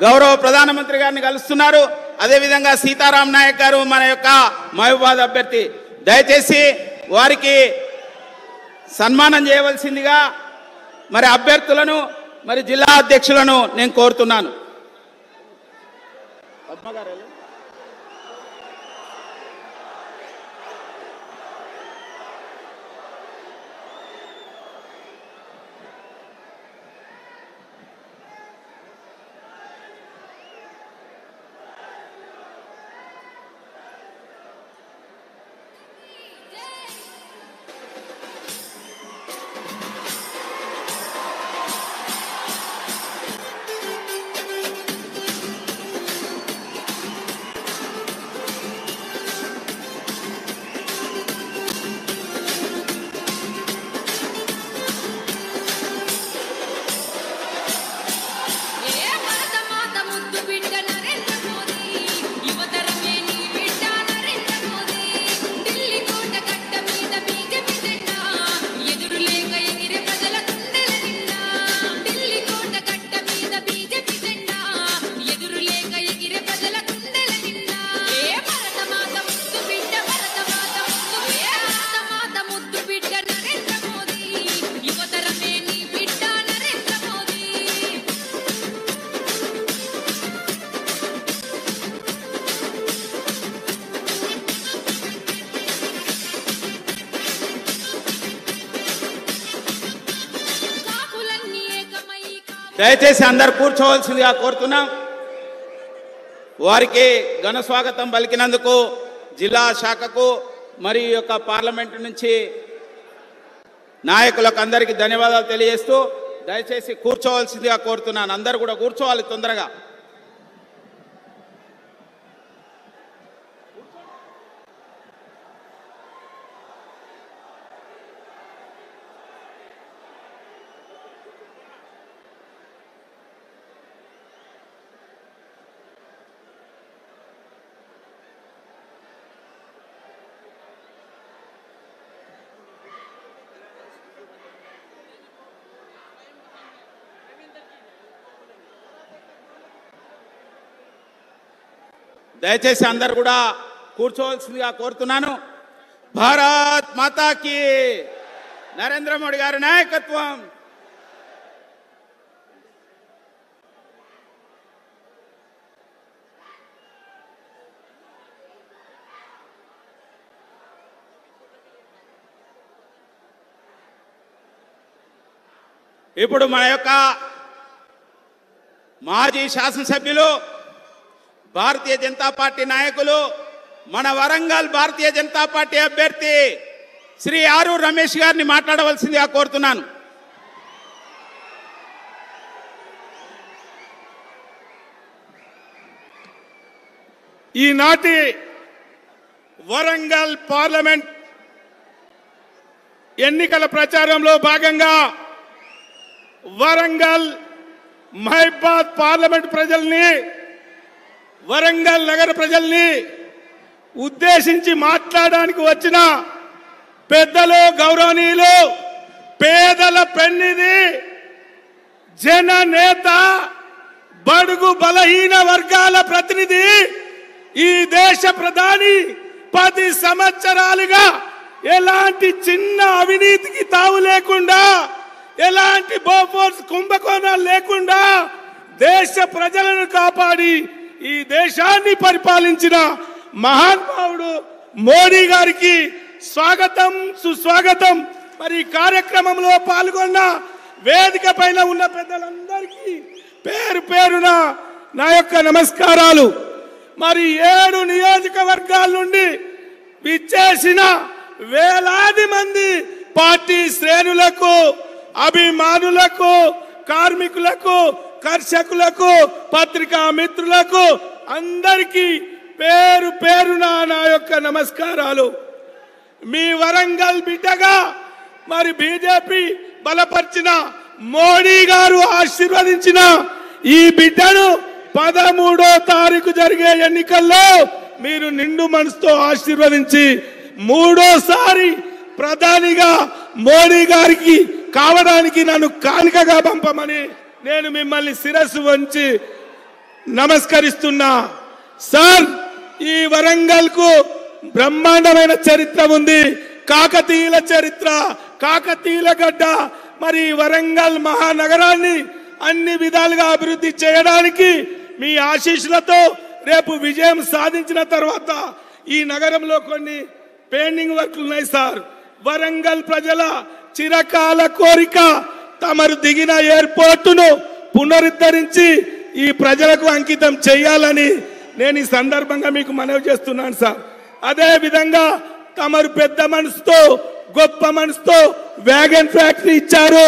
గౌరవ ప్రధానమంత్రి గారిని కలుస్తున్నారు. అదేవిధంగా సీతారాం నాయక్ గారు మన యొక్క మహబూబాబాద్ అభ్యర్థి. దయచేసి వారికి సన్మానం చేయవలసిందిగా మరి అభ్యర్థులను మరి జిల్లా అధ్యక్షులను నేను కోరుతున్నాను. దయచేసి అందరు కూర్చోవలసిందిగా కోరుతున్నాం. వారికి ఘన స్వాగతం పలికినందుకు జిల్లా శాఖకు మరియు యొక్క పార్లమెంటు నుంచి నాయకులకు అందరికీ ధన్యవాదాలు తెలియజేస్తూ దయచేసి కూర్చోవలసిందిగా కోరుతున్నాను. అందరు కూడా కూర్చోవాలి తొందరగా. దయచేసి అందరు కూడా కూర్చోవలసిందిగా కోరుతున్నాను. భారత్ మాతాకి నరేంద్ర మోడీ గారి నాయకత్వం. ఇప్పుడు మన యొక్క మాజీ శాసనసభ్యులు భారతీయ జనతా పార్టీ నాయకులు మన వరంగల్ భారతీయ జనతా పార్టీ అభ్యర్థి శ్రీ ఆరూర్ రమేష్ గారిని మాట్లాడవలసిందిగా కోరుతున్నాను. ఈనాటి వరంగల్ పార్లమెంట్ ఎన్నికల ప్రచారంలో భాగంగా వరంగల్ మహబూబాబాద్ పార్లమెంట్ ప్రజల్ని, వరంగల్ నగర ప్రజల్ని ఉద్దేశించి మాట్లాడడానికి వచ్చిన పెద్దలు, గౌరవనీయులు, పేదల పెన్నిధి, జననేత, బడుగు బలహీన వర్గాల ప్రతినిధి, ఈ దేశ ప్రధాని 10 సంవత్సరాలుగా ఎలాంటి చిన్న అవినీతికి తావు లేకుండా, ఎలాంటి బోఫోర్స్ కుంభకోణాలు లేకుండా దేశ ప్రజలను కాపాడి ఈ దేశాన్ని పరిపాలించిన మహానుభావుడు మోడీ గారికి స్వాగతం, సుస్వాగతం. మరి కార్యక్రమంలో పాల్గొన్న వేదిక పైన ఉన్న పెద్దలందరికీ పేరు పేరున నా యొక్క నమస్కారాలు. మరి 7 నియోజకవర్గాల నుండి విచ్చేసిన వేలాది మంది పార్టీ శ్రేణులకు, అభిమానులకు, కార్మికులకు, కర్షకులకు, పత్రికా మిత్రులకు అందరికీ పేరు పేరున నా యొక్క నమస్కారాలు. మీ వరంగల్ బిడ్డగా మరి బీజేపీ బలపరిచిన మోడీ గారు ఆశీర్వదించిన ఈ బిడ్డను 13వ తారీఖు జరిగే ఎన్నికల్లో మీరు నిండు మనసుతో ఆశీర్వదించి 3వ ప్రధానిగా మోడీ గారికి కావడానికి నన్ను కానుకగా పంపమని నేను మిమ్మల్ని శిరస్సు వంచి నమస్కరిస్తున్నా. సార్, ఈ వరంగల్ కు బ్రహ్మాండమైన చరిత్ర ఉంది. కాకతీయుల చరిత్ర, కాకతీయుల గడ్డ. మరి వరంగల్ మహానగరాన్ని అన్ని విధాలుగా అభివృద్ధి చేయడానికి మీ ఆశీస్సులతో రేపు విజయం సాధించిన తర్వాత ఈ నగరంలో కొన్ని పెండింగ్ వర్క్లు ఉన్నాయి సార్. వరంగల్ ప్రజల చిరకాల కోరిక తమరు దిగిన ఎయిర్పోర్టును పునరుద్ధరించి ఈ ప్రజలకు అంకితం చేయాలని నేను ఈ సందర్భంగా మీకు మనవి చేస్తున్నాను సార్. అదే విధంగా తమరు పెద్ద మనసుతో, గొప్ప మనసుతో వ్యాగన్ ఫ్యాక్టరీ ఇచ్చారు.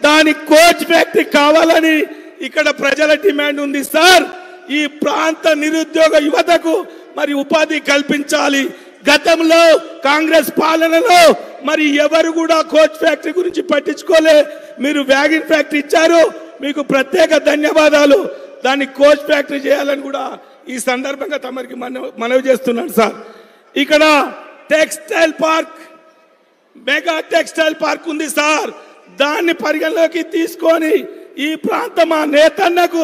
దాని కోచ్ ఫ్యాక్టరీ కావాలని ఇక్కడ ప్రజల డిమాండ్ ఉంది సార్. ఈ ప్రాంత నిరుద్యోగ యువతకు మరి ఉపాధి కల్పించాలి. గతంలో కాంగ్రెస్ పాలనలో మరి ఎవరు కూడా కోచ్ ఫ్యాక్టరీ గురించి పట్టించుకోలే. మీరు వ్యాగన్ ఫ్యాక్టరీ ఇచ్చారు, మీకు ప్రత్యేక ధన్యవాదాలు. దాన్ని కోచ్ ఫ్యాక్టరీ చేయాలని కూడా ఈ సందర్భంగా తమరికి మనవి చేస్తున్నాను సార్. ఇక్కడ textile park, mega textile park ఉంది సార్. దాన్ని పరిగణలోకి తీసుకొని ఈ ప్రాంతం ఆ నేతన్నకు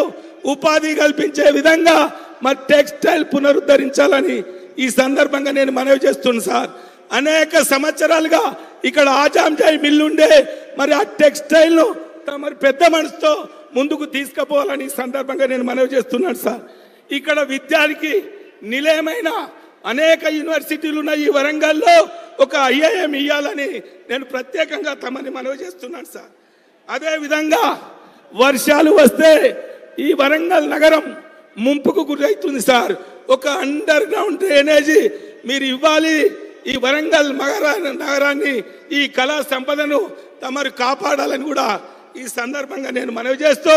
ఉపాధి కల్పించే విధంగా మరి టెక్స్టైల్ పునరుద్ధరించాలని ఈ సందర్భంగా నేను మనవి చేస్తున్నాను సార్. అనేక సంవత్సరాలుగా ఇక్కడ ఆజాంజాయి మిల్లు ఉండే, మరి ఆ టెక్స్టైల్ ను మరి పెద్ద మనసుతో ముందుకు తీసుకుపోవాలని ఈ సందర్భంగా నేను మనవి చేస్తున్నాను సార్. ఇక్కడ విద్యానికి నిలయమైన అనేక యూనివర్సిటీలు ఉన్నాయి. ఈ వరంగల్లో ఒక ఐఐఎం ఇవ్వాలని నేను ప్రత్యేకంగా తమని మనవి చేస్తున్నాను సార్. అదే విధంగా వర్షాలు వస్తే ఈ వరంగల్ నగరం ముంపుకు గురవుతుంది సార్. ఒక అండర్ గ్రౌండ్ డ్రైనేజీ మీరు ఇవ్వాలి. ఈ వరంగల్ నగరాన్ని, ఈ కళా సంపదను తమరు కాపాడాలని కూడా ఈ సందర్భంగా నేను మనవి చేస్తూ,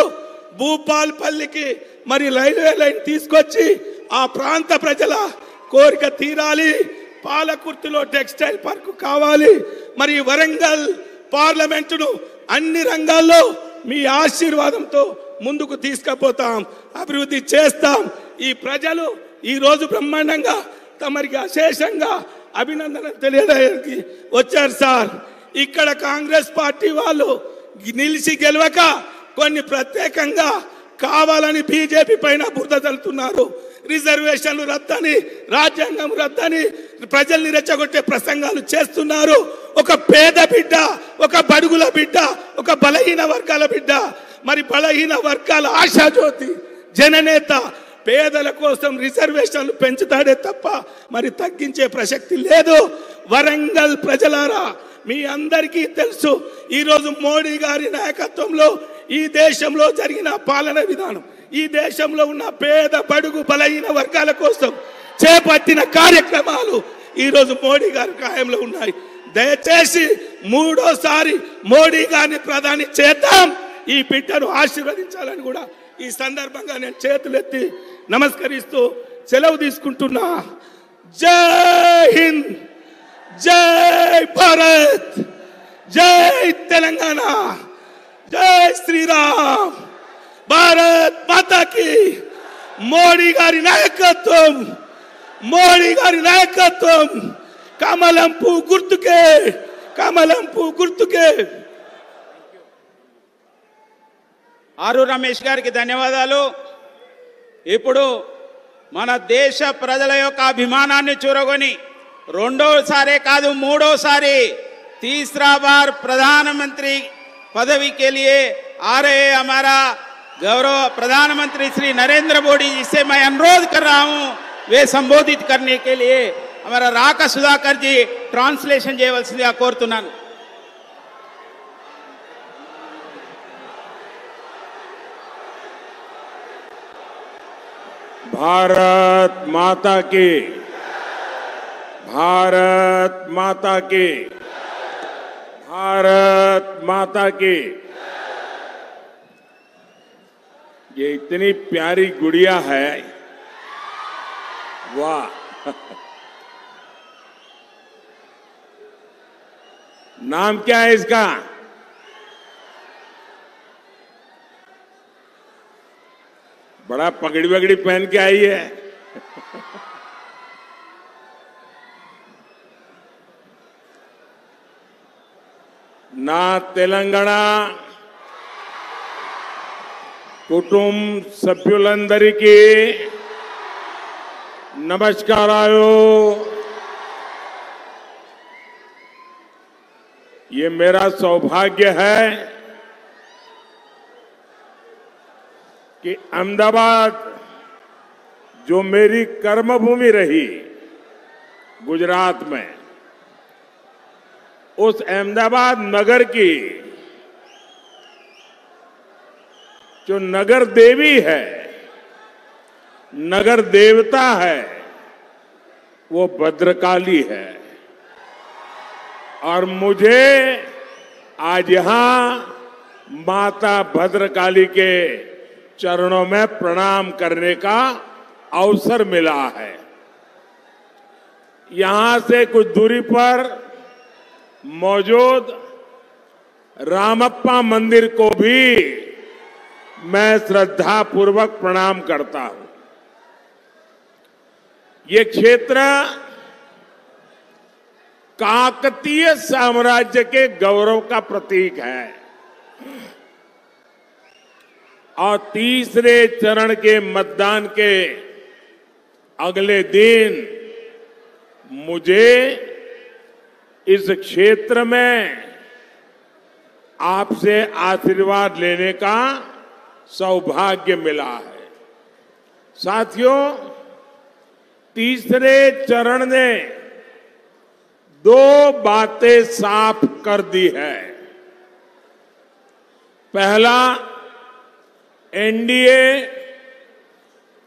భూపాల్పల్లికి మరి రైల్వే లైన్ తీసుకొచ్చి ఆ ప్రాంత ప్రజల కోరిక తీరాలి. పాలకుర్తిలో టెక్స్టైల్ పార్క్ కావాలి. మరి వరంగల్ పార్లమెంటును అన్ని రంగాల్లో మీ ఆశీర్వాదంతో ముందుకు తీసుకుపోతాం, అభివృద్ధి చేస్తాం. ఈ ప్రజలు ఈ రోజు బ్రహ్మాండంగా తమరికి అశేషంగా అభినందనలు తెలియడానికి వచ్చారు సార్. ఇక్కడ కాంగ్రెస్ పార్టీ వాళ్ళు నిలిచి గెలవక కొన్ని ప్రత్యేకంగా కావాలని బీజేపీ పైన బురద చల్లుతున్నారు. రిజర్వేషన్లు రద్దని, రాజ్యాంగం రద్దని ప్రజల్ని రెచ్చగొట్టే ప్రసంగాలు చేస్తున్నారు. ఒక పేద బిడ్డ, ఒక బడుగుల బిడ్డ, ఒక బలహీన వర్గాల బిడ్డ, మరి బలహీన వర్గాల ఆశాజ్యోతి జననేత పేదల కోసం రిజర్వేషన్లు పెంచుతాడే తప్ప మరి తగ్గించే ప్రసక్తి లేదు. వరంగల్ ప్రజలారా, మీ అందరికీ తెలుసు ఈరోజు మోడీ గారి నాయకత్వంలో ఈ దేశంలో జరిగిన పాలన విధానం, ఈ దేశంలో ఉన్న పేద బడుగు బలహీన వర్గాల కోసం చేపట్టిన కార్యక్రమాలు ఈరోజు మోడీ గారి ఖాయంలో ఉన్నాయి. దయచేసి మూడోసారి మోడీ గారిని ప్రధాని చేద్దాం. ఈ బిడ్డను ఆశీర్వదించాలని కూడా ఈ సందర్భంగా నేను చేతులెత్తి నమస్కరిస్తూ సెలవు తీసుకుంటున్నా. జై హింద్, జై భారత్, జై తెలంగాణ, జై శ్రీరామ్, భారత్ మాతాకి. మోడీ గారి నాయకత్వం, మోడీ గారి నాయకత్వం. కమలం పువ్వు గుర్తుకే, కమలం పువ్వు గుర్తుకే. ఆరు రమేష్ గారికి ధన్యవాదాలు. ఇప్పుడు మన దేశ ప్రజల యొక్క అభిమానాన్ని చూరగొని రెండోసారే కాదు మూడోసారి तीसरा बार प्रधानमंत्री पदवी के लिए आ रहे हमारा गौरव प्रधानमंत्री श्री नरेंद्र मोदी जी से मैं अनुरोध कर रहा हूं वे संबोधित करने के लिए हमारा राका सुधाकर जी ट्रांसलेशन చేయవలసిందిగా కోరుతున్నాను. भारत माता की, भारत माता की, भारत माता की। ये इतनी प्यारी गुड़िया है, वाह। नाम क्या है इसका? बड़ा पगड़ी वगड़ी पहन के आई है। ना तेलंगाना, कुटुंब सभ्युलंदरिकी नमस्कारायो। ये मेरा सौभाग्य है कि अहमदाबाद जो मेरी कर्मभूमि रही गुजरात में, उस अहमदाबाद नगर की जो नगर देवी है, नगर देवता है, वो भद्रकाली है। और मुझे आज यहां माता भद्रकाली के चरणों में प्रणाम करने का अवसर मिला है। यहां से कुछ दूरी पर मौजूद रामप्पा मंदिर को भी मैं श्रद्धा पूर्वक प्रणाम करता हूं। ये क्षेत्र काकतीय साम्राज्य के गौरव का प्रतीक है और तीसरे चरण के मतदान के अगले दिन मुझे इस क्षेत्र में आपसे आशीर्वाद लेने का सौभाग्य मिला है। साथियों, तीसरे चरण ने दो बातें साफ कर दी है। पहला, एनडीए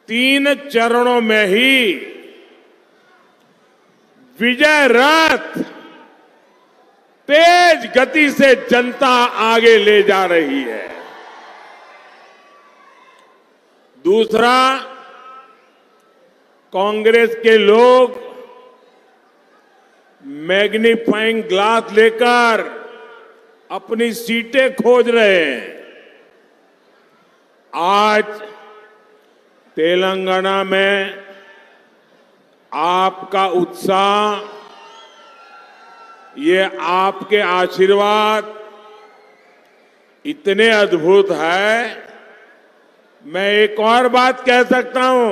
3 चरणों में ही विजय रथ तेज गति से जनता आगे ले जा रही है। दूसरा, कांग्रेस के लोग मैग्नीफाइंग ग्लास लेकर अपनी सीटें खोज रहे हैं। आज तेलंगाना में आपका उत्साह, ये आपके आशीर्वाद इतने अद्भुत है। मैं एक और बात कह सकता हूं,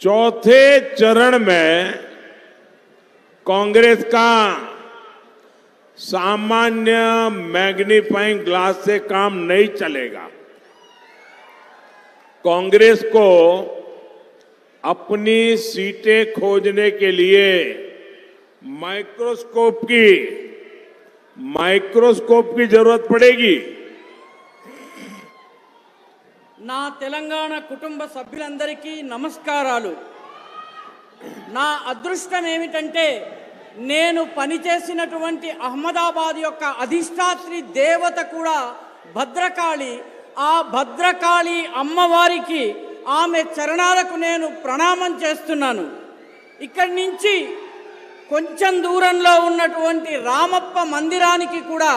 चौथे चरण में कांग्रेस का सामान्य मैग्नीफाइंग ग्लास से काम नहीं चलेगा। कांग्रेस को अपनी सीटें खोजने के लिए माइक्रोस्कोप की जरूरत पड़ेगी। నా తెలంగాణ కుటుంబ సభ్యులందరికీ నమస్కారాలు। నా అదృష్టం ఏమిటంటే నేను పనిచేసినటువంటి అహ్మదాబాద్ యొక్క అధిష్టాత్రి దేవత కూడా భద్రకాళి। ఆ భద్రకాళి అమ్మవారికి, ఆమె చరణాలకు నేను ప్రణామం చేస్తున్నాను। ఇక్కడి నుంచి కొంచెం దూరంలో ఉన్నటువంటి రామప్ప మందిరానికి కూడా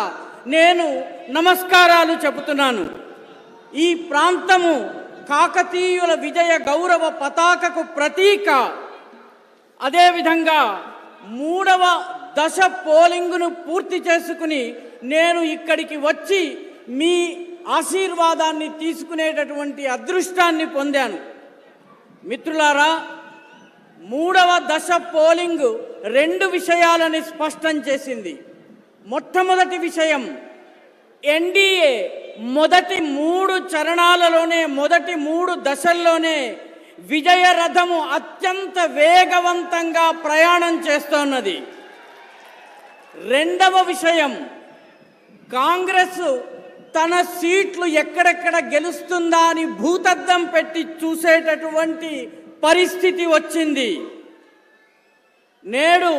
నేను నమస్కారాలు చెబుతున్నాను। ఈ ప్రాంతము కాకతీయుల విజయ గౌరవ పతాకకు ప్రతీక। అదేవిధంగా 3వ దశ పోలింగును పూర్తి చేసుకుని నేను ఇక్కడికి వచ్చి మీ ఆశీర్వాదాన్ని తీసుకునేటటువంటి అదృష్టాన్ని పొందాను। మిత్రులారా, 3వ దశ పోలింగ్ 2 విషయాలని స్పష్టం చేసింది। మొట్టమొదటి విషయం, ఎన్డీఏ మొదటి 3 చరణాలలోనే, మొదటి 3 దశల్లోనే విజయ రథము అత్యంత వేగవంతంగా ప్రయాణం చేస్తున్నది। రెండవ విషయం, కాంగ్రెస్ తన సీట్లు ఎక్కడెక్కడ గెలుస్తుందా అని భూతద్దం పెట్టి చూసేటటువంటి పరిస్థితి వచ్చింది। నేడు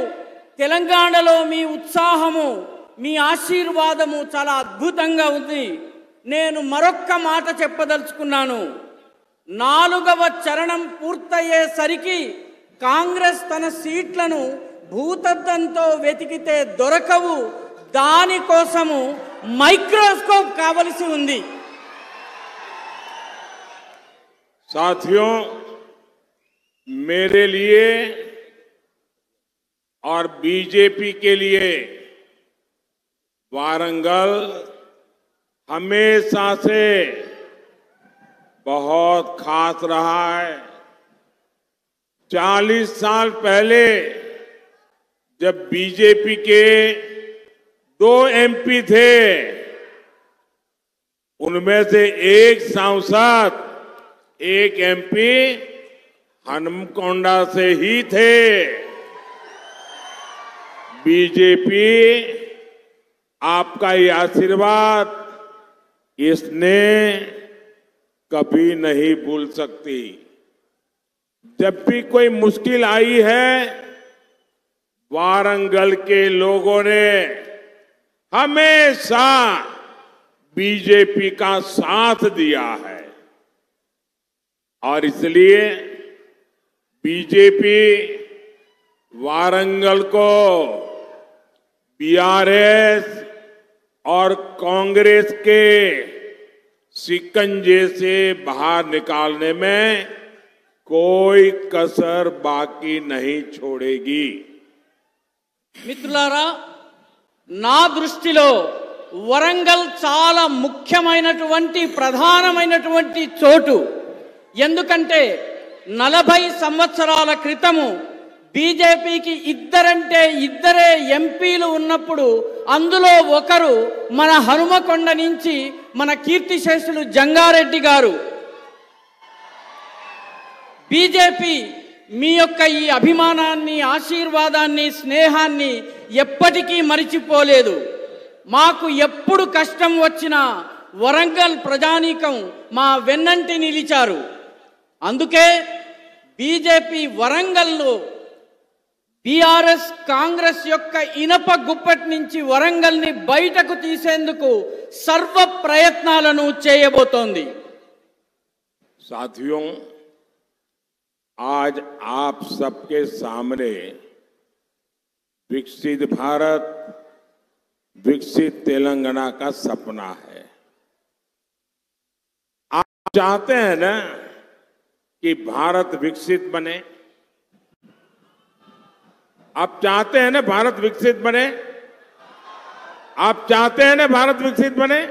తెలంగాణలో మీ ఉత్సాహము, మీ ఆశీర్వాదము చాలా అద్భుతంగా ఉంది। నేను మరొక్క మాట చెప్పదలుచుకున్నాను। 4వ చరణం పూర్తయ్యేసరికి కాంగ్రెస్ తన సీట్లను భూతద్దంతో వెతికితే దొరకవు। దానికోసము మైక్రోస్కోప్ కావలసి ఉంది। साथियों, मेरे लिए और बीजेपी के लिए वारंगल हमेशा से बहुत खास रहा है। 40 साल पहले जब बीजेपी के 2 एमपी थे, उनमें से एक सांसद, एक एमपी हनुमकोंडा से ही थे। बीजेपी आपका ये आशीर्वाद इसने कभी नहीं भूल सकती। जब भी कोई मुश्किल आई है, वारंगल के लोगों ने हमेशा बीजेपी का साथ दिया है और इसलिए बीजेपी वारंगल को बीआरएस और कांग्रेस के शिकंजे से बाहर निकालने में कोई कसर बाकी नहीं छोड़ेगी। మిత్రులారా, నా దృష్టిలో వరంగల్ చాలా ముఖ్యమైనటువంటి ప్రధానమైనటువంటి చోటు. ఎందుకంటే 40 సంవత్సరాల క్రితము బీజేపీకి ఇద్దరే ఎంపీలు ఉన్నప్పుడు అందులో ఒకరు మన హనుమకొండ నుంచి మన కీర్తిశేషులు జంగారెడ్డి గారు. బీజేపీ మీ యొక్క ఈ అభిమానాన్ని, ఆశీర్వాదాన్ని, స్నేహాన్ని ఎప్పటికీ మరిచిపోలేదు. మాకు ఎప్పుడు కష్టం వచ్చినా వరంగల్ ప్రజానీకం మా వెన్నంటి నిలిచారు. అందుకే బీజేపీ వరంగల్లో బీఆర్ఎస్ కాంగ్రెస్ యొక్క ఇనప గుప్పటి నుంచి వరంగల్ని బయటకు తీసేందుకు సర్వ ప్రయత్నాలను చేయబోతోంది. साथियों, आज आप सबके सामने विकसित भारत, विकसित तेलंगाना का सपना है। आप चाहते हैं ना कि भारत विकसित बने? आप चाहते हैं ना भारत विकसित बने? आप चाहते हैं ना भारत विकसित बने?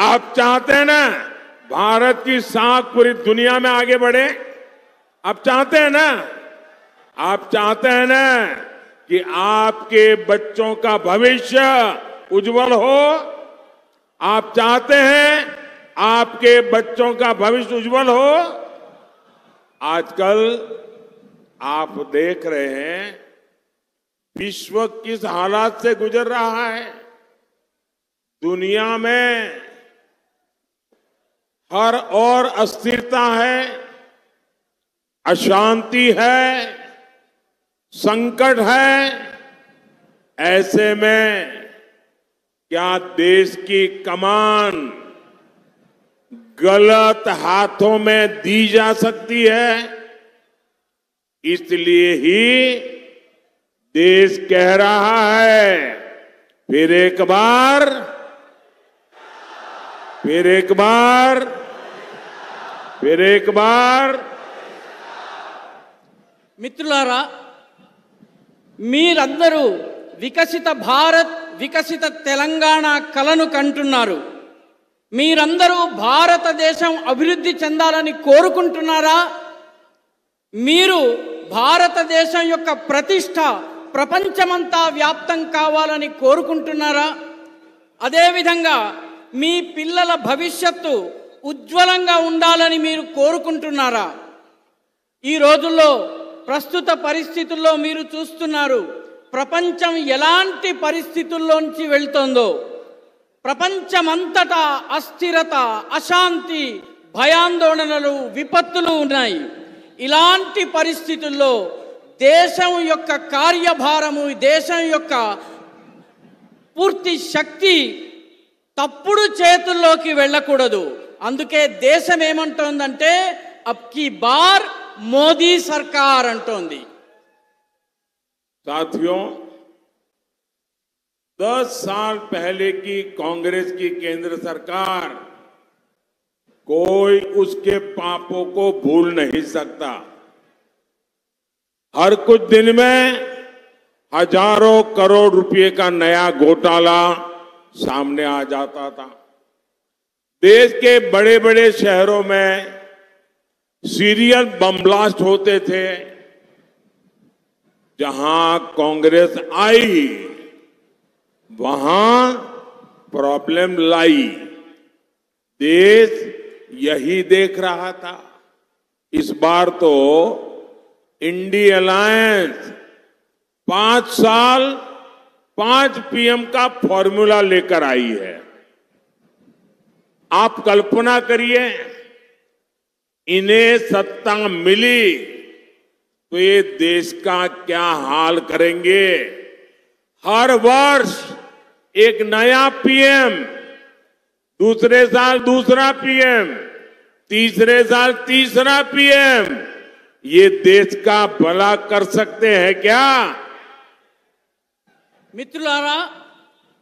आप चाहते हैं ना भारत की साख पूरी दुनिया में आगे बढ़े? आप चाहते हैं ना? आप चाहते हैं ना कि आपके बच्चों का भविष्य उज्जवल हो? आप चाहते हैं आपके बच्चों का भविष्य उज्जवल हो? आजकल आप देख रहे हैं विश्व किस हालात से गुजर रहा है। दुनिया में हर ओर अस्थिरता है, अशांति है, संकट है। ऐसे में क्या देश की कमान गलत हाथों में दी जा सकती है? इसलिए ही देश कह रहा है, फिर एक बार మిత్రులారా, మీరందరూ వికసిత భారత్, వికసిత తెలంగాణ కలను కంటున్నారు. మీరందరూ భారతదేశం అభివృద్ధి చెందాలని కోరుకుంటున్నారా? మీరు భారతదేశం యొక్క ప్రతిష్ట ప్రపంచమంతా వ్యాప్తం కావాలని కోరుకుంటున్నారా? అదేవిధంగా మీ పిల్లల భవిష్యత్తు ఉజ్వలంగా ఉండాలని మీరు కోరుకుంటున్నారా? ఈ రోజుల్లో ప్రస్తుత పరిస్థితుల్లో మీరు చూస్తున్నారు ప్రపంచం ఎలాంటి పరిస్థితుల్లోంచి వెళ్తోందో. ప్రపంచమంతటా అస్థిరత, అశాంతి, భయాందోళనలు, విపత్తులు ఉన్నాయి. ఇలాంటి పరిస్థితుల్లో దేశం యొక్క కార్యభారము, దేశం యొక్క పూర్తి శక్తి తప్పుడు చేతుల్లోకి వెళ్ళకూడదు. అందుకే దేశం ఏమంటోందంటే అబ్ కీ బార్ మోదీ సర్కార్ అంటోంది. साथियों, 10 साल पहले की कांग्रेस की केंद्र सरकार कोई उसके पापों को भूल नहीं सकता। हर कुछ दिन में हजारों करोड़ रुपए का नया घोटाला सामने आ जाता था। देश के बड़े बड़े शहरों में सीरियल बम ब्लास्ट होते थे। जहां कांग्रेस आई वहां प्रॉब्लम लाई। देश यही देख रहा था। इस बार तो इंडी अलायंस 5 साल 5 पीएम का फॉर्मूला लेकर आई है। आप कल्पना करिए, इन्हें सत्ता मिली तो ये देश का क्या हाल करेंगे। हर वर्ष एक नया पीएम, दूसरे साल दूसरा पीएम, तीसरे साल तीसरा पीएम, ये देश का भला कर सकते हैं क्या? మిత్రులారా,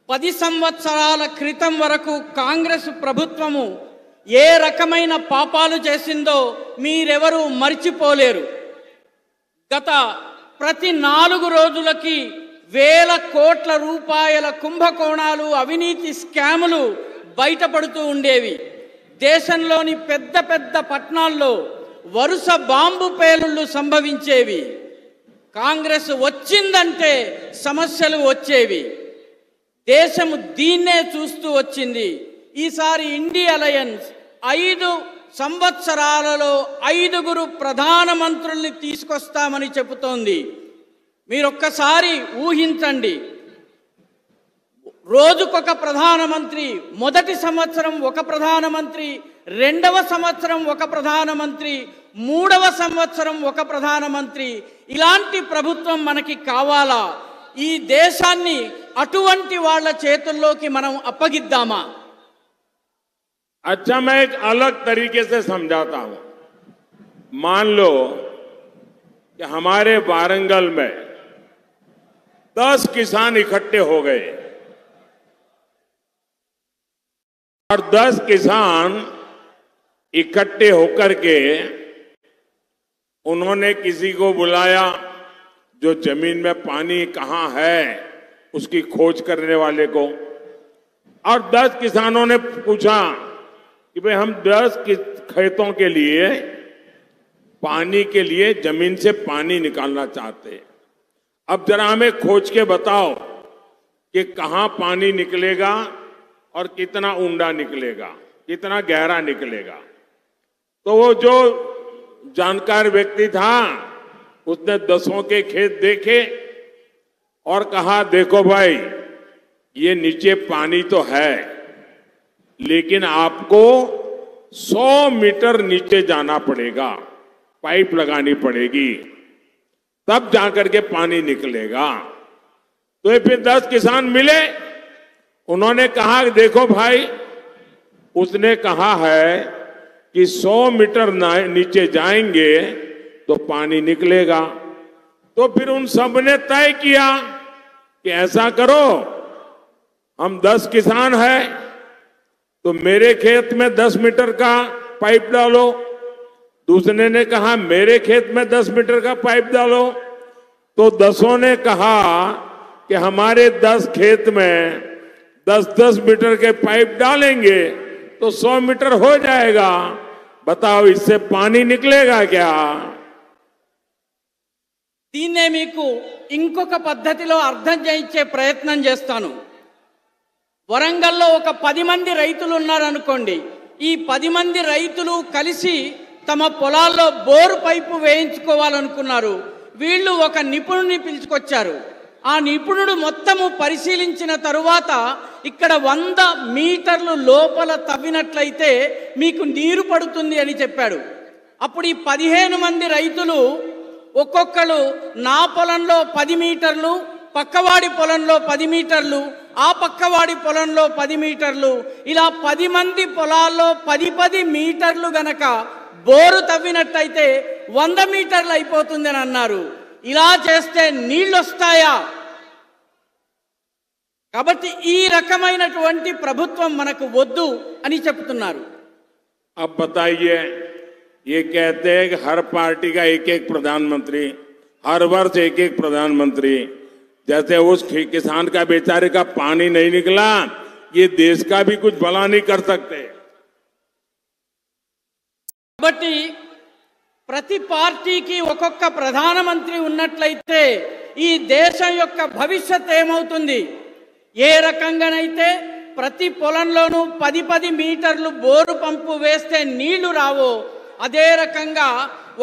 10 సంవత్సరాల క్రితం వరకు కాంగ్రెస్ ప్రభుత్వము ఏ రకమైన పాపాలు చేసిందో మీరెవరూ మర్చిపోలేరు. గత ప్రతి 4 రోజులకి వేల కోట్ల రూపాయల కుంభకోణాలు, అవినీతి స్కాములు బయటపడుతూ ఉండేవి. దేశంలోని పెద్ద పెద్ద పట్టణాల్లో వరుస బాంబు పేలుళ్లు సంభవించేవి. కాంగ్రెస్ వచ్చిందంటే సమస్యలు వచ్చేవి. దేశం దీన్నే చూస్తూ వచ్చింది. ఈసారి ఇండి అలయన్స్ 5 సంవత్సరాలలో 5గురు ప్రధానమంత్రుల్ని తీసుకొస్తామని చెబుతోంది. మీరొక్కసారి ఊహించండి. రోజుకొక ప్రధానమంత్రి, మొదటి సంవత్సరం ఒక ప్రధానమంత్రి, రెండవ సంవత్సరం ఒక ప్రధానమంత్రి, మూడవ సంవత్సరం ఒక ప్రధానమంత్రి. ఇలాంటి ప్రభుత్వం మనకి కావాలా? ఈ దేశాన్ని అటువంటి వాళ్ళ చేతుల్లోకి మనం అప్పగిద్దామా? अच्छा, मैं एक अलग तरीके से समझाता हूं। मान लो कि हमारे वारंगल में 10 किसान इकट्ठे हो गए और 10 किसान इकट्ठे होकर के उन्होंने किसी को बुलाया जो जमीन में पानी कहां है उसकी खोज करने वाले को, और 10 किसानों ने पूछा कि भाई हम 10 खेतों के लिए पानी के लिए जमीन से पानी निकालना चाहते हैं। अब जरा हमें खोज के बताओ कि कहां पानी निकलेगा और कितना ऊंडा निकलेगा, कितना गहरा निकलेगा। तो वो जो जानकार व्यक्ति था उसने 10 के खेत देखे और कहा, देखो भाई, ये नीचे पानी तो है, लेकिन आपको 100 मीटर नीचे जाना पड़ेगा, पाइप लगानी पड़ेगी, तब जाकर के पानी निकलेगा। तो ये फिर 10 किसान मिले, उन्होंने कहा, देखो भाई, उसने कहा है कि 100 मीटर नीचे जाएंगे तो पानी निकलेगा। तो फिर उन सब ने तय किया कि ऐसा करो, हम 10 किसान हैं तो मेरे खेत में 10 मीटर का पाइप डालो। दूसरे ने कहा मेरे खेत में 10 मीटर का पाइप डालो। तो 10 ने कहा कि हमारे 10 खेत में 10-10 मीटर के पाइप डालेंगे तो 100 मीटर हो जाएगा। बताओ, इससे पानी निकलेगा क्या? దీన్నే మీకు ఇంకొక పద్ధతిలో అర్థం చేయించే ప్రయత్నం చేస్తాను. వరంగల్లో ఒక 10 మంది రైతులు ఉన్నారనుకోండి. ఈ 10 మంది రైతులు కలిసి తమ పొలాల్లో బోరు పైపు వేయించుకోవాలనుకున్నారు. వీళ్ళు ఒక నిపుణుడిని పిలుచుకొచ్చారు. ఆ నిపుణుడు మొత్తము పరిశీలించిన తరువాత ఇక్కడ 100 మీటర్లు లోపల తవ్వినట్లయితే మీకు నీరు పడుతుంది అని చెప్పాడు. అప్పుడు ఈ 15 మంది రైతులు ఒక్కొక్కరు నా పొలంలో 10 మీటర్లు, పక్కవాడి పొలంలో 10 మీటర్లు, ఆ పక్కవాడి పొలంలో 10 మీటర్లు, ఇలా 10 మంది పొలాల్లో 10 మీటర్లు గనక బోరు తవ్వినట్టయితే 100 మీటర్లు అయిపోతుంది అని అన్నారు. ఇలా చేస్తే నీళ్ళు వస్తాయా? కాబట్టి ఈ రకమైనటువంటి ప్రభుత్వం మనకు వద్దు అని చెప్తున్నారు. अब बताइए, ये कहते हैं कि हर पार्टी का एक-एक प्रधानमंत्री, हर वर्ष एक-एक प्रधानमंत्री। जैसे उस किसान का बेचारे का पानी नहीं निकला, ये देश का भी कुछ भला नहीं कर सकते। కాబట్టి ప్రతి పార్టీకి ఒక్కొక్క ప్రధానమంత్రి ఉన్నట్లయితే ఈ దేశం యొక్క భవిష్యత్ ఏమవుతుంది? ఏ రకంగానైతే ప్రతి పొలంలోనూ 10 మీటర్లు బోరు పంపు వేస్తే నీళ్లు రావో, అదే రకంగా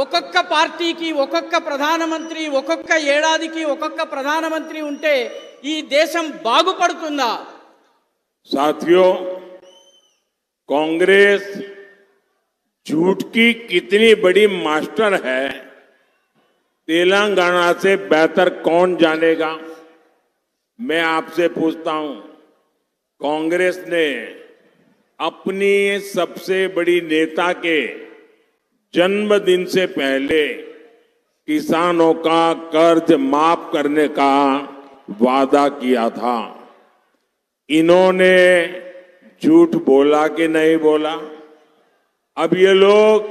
ఒక్కొక్క పార్టీకి ఒక్కొక్క ప్రధానమంత్రి, ఒక్కొక్క ఏడాదికి ఒక్కొక్క ప్రధానమంత్రి ఉంటే ఈ దేశం బాగుపడుతుందా? साथियों, कांग्रेस झूठ की कितनी बड़ी मास्टर है, तेलंगाना से बेहतर कौन जानेगा। मैं आपसे पूछता हूं, कांग्रेस ने अपनी सबसे बड़ी नेता के जन्मदिन से पहले किसानों का कर्ज माफ करने का वादा किया था। इन्होंने झूठ बोला कि नहीं बोला? अब ये लोग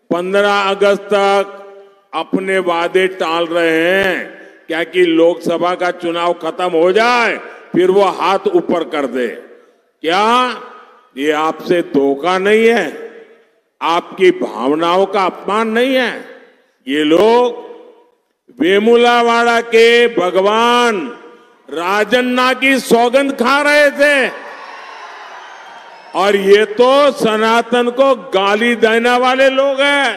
15 अगस्त तक अपने वादे टाल रहे हैं, क्या कि लोकसभा का चुनाव खत्म हो जाए फिर वो हाथ ऊपर कर दे। क्या ये आपसे धोखा नहीं है? आपकी भावनाओं का अपमान नहीं है? ये लोग वेमुलावाड़ा के भगवान राजन्ना की सौगंध खा रहे थे और ये तो सनातन को गाली देने वाले लोग हैं।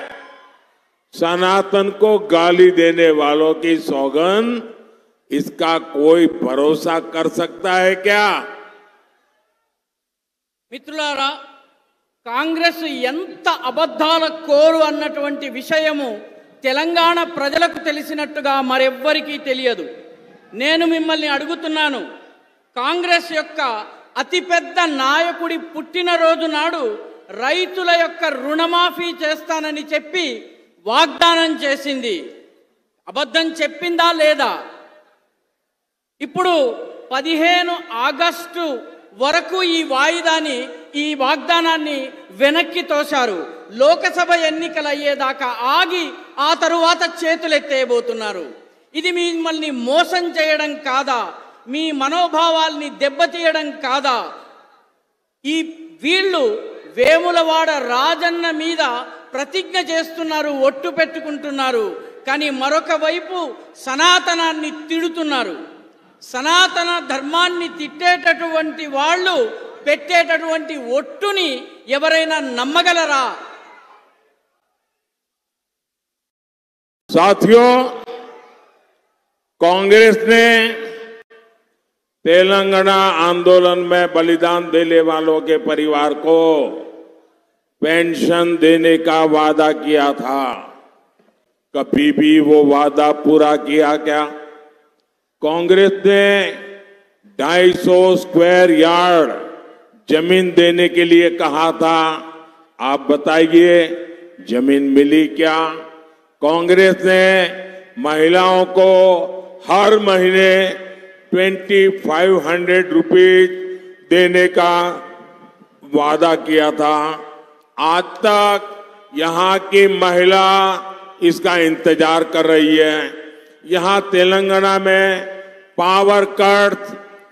सनातन को गाली देने वालों की सौगंध, इसका कोई भरोसा कर सकता है क्या? మిత్రులారా, కాంగ్రెస్ ఎంత అబద్ధాల కోరు అన్నటువంటి విషయము తెలంగాణ ప్రజలకు తెలిసినట్టుగా మరెవ్వరికీ తెలియదు. నేను మిమ్మల్ని అడుగుతున్నాను, కాంగ్రెస్ యొక్క అతిపెద్ద నాయకుడి పుట్టినరోజు నాడు రైతుల యొక్క రుణమాఫీ చేస్తానని చెప్పి వాగ్దానం చేసింది. అబద్ధం చెప్పిందా లేదా? ఇప్పుడు 15 ఆగస్టు వరకు ఈ వాగ్దానాన్ని వెనక్కి తోశారు. లోకసభ ఎన్నికలు అయ్యేదాకా ఆగి ఆ తరువాత చేతులెత్తేయబోతున్నారు. ఇది మిమ్మల్ని మోసం చేయడం కాదా? మీ మనోభావాల్ని దెబ్బతీయడం కాదా? వీళ్ళు వేములవాడ రాజన్న మీద ప్రతిజ్ఞ చేస్తున్నారు, ఒట్టు పెట్టుకుంటున్నారు, కానీ మరొక వైపు సనాతనాన్ని తిడుతున్నారు. సనాతన ధర్మాన్ని తిట్టేటటువంటి వాళ్ళు పెట్టేటటువంటి ఒట్టుని ఎవరైనా నమ్మగలరా? साथियों, कांग्रेस ने तेलंगाना आंदोलन में बलिदान देने वालों के परिवार को पेंशन देने का वादा किया था। कभी भी वो वादा पूरा किया क्या? कांग्रेस ने 250 स्क्वायर यार्ड जमीन देने के लिए कहा था। आप बताइए, जमीन मिली क्या? कांग्रेस ने महिलाओं को हर महीने 2500 रुपीज देने का वादा किया था। आज तक यहाँ की महिला इसका इंतजार कर रही है। यहाँ तेलंगाना में पावर कट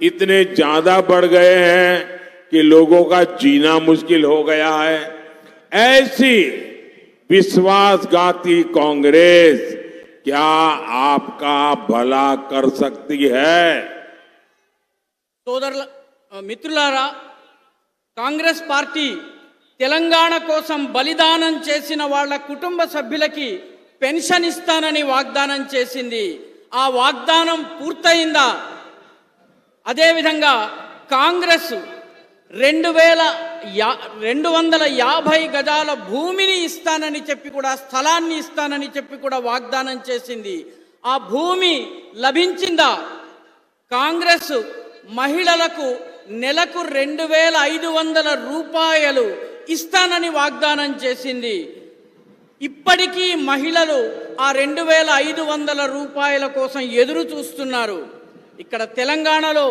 इतने ज्यादा बढ़ गए हैं कि लोगों का जीना मुश्किल हो गया है। ऐसी विश्वासघाती कांग्रेस क्या आपका भला कर सकती है? మిత్రులారా, కాంగ్రెస్ పార్టీ తెలంగాణ కోసం బలిదానం చేసిన వాళ్ళ కుటుంబ సభ్యులకి పెన్షన్ ఇస్తానని వాగ్దానం చేసింది. ఆ వాగ్దానం పూర్తయిందా? అదేవిధంగా కాంగ్రెస్ 250 గజాల భూమిని ఇస్తానని చెప్పి కూడా, స్థలాన్ని ఇస్తానని చెప్పి కూడా వాగ్దానం చేసింది. ఆ భూమి లభించిందా? కాంగ్రెస్ మహిళలకు నెలకు 2500 రూపాయలు ఇస్తానని వాగ్దానం చేసింది. ఇప్పటికీ మహిళలు ఆ 2500 రూపాయల కోసం ఎదురు చూస్తున్నారు. ఇక్కడ తెలంగాణలో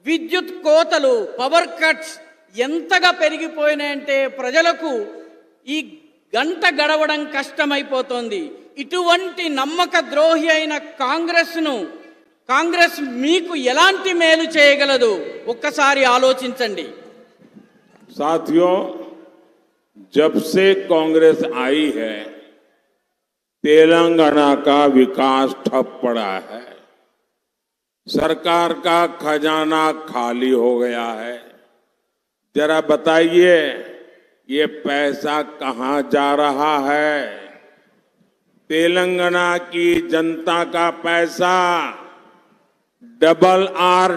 విద్యుత్ కోతలు, పవర్ కట్స్ ఎంతగా పెరిగిపోయినాయంటే ప్రజలకు ఈ గంట గడవడం కష్టమైపోతోంది. ఇటువంటి నమ్మక ద్రోహి అయిన కాంగ్రెస్ మీకు ఎలాంటి మేలు చేయగలదు? ఒక్కసారి ఆలోచించండి. साथियों, जब से कांग्रेस आई है तेलंगाना का विकास ठप पड़ा है, सरकार का खजाना खाली हो गया है। जरा बताइए ये पैसा कहां जा रहा है? तेलंगाना की जनता का पैसा डबल आर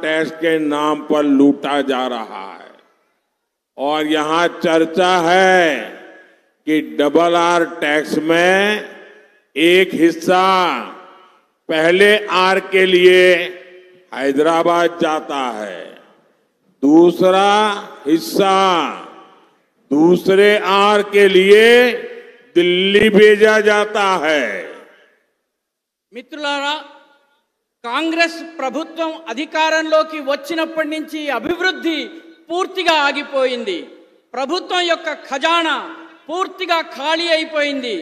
टैक्स के नाम पर लूटा जा रहा है। और यहां चर्चा है कि डबल आर टैक्स में एक हिस्सा पहले आर के लिए हैदराबाद जाता है, दूसरा हिस्सा दूसरे आर के लिए दिल्ली भेजा जाता है। మిత్రులారా, కాంగ్రెస్ ప్రభుత్వం అధికారంలోకి వచ్చినప్పటి నుంచి అభివృద్ధి పూర్తిగా ఆగిపోయింది. ప్రభుత్వం యొక్క ఖజానా పూర్తిగా ఖాళీ అయిపోయింది.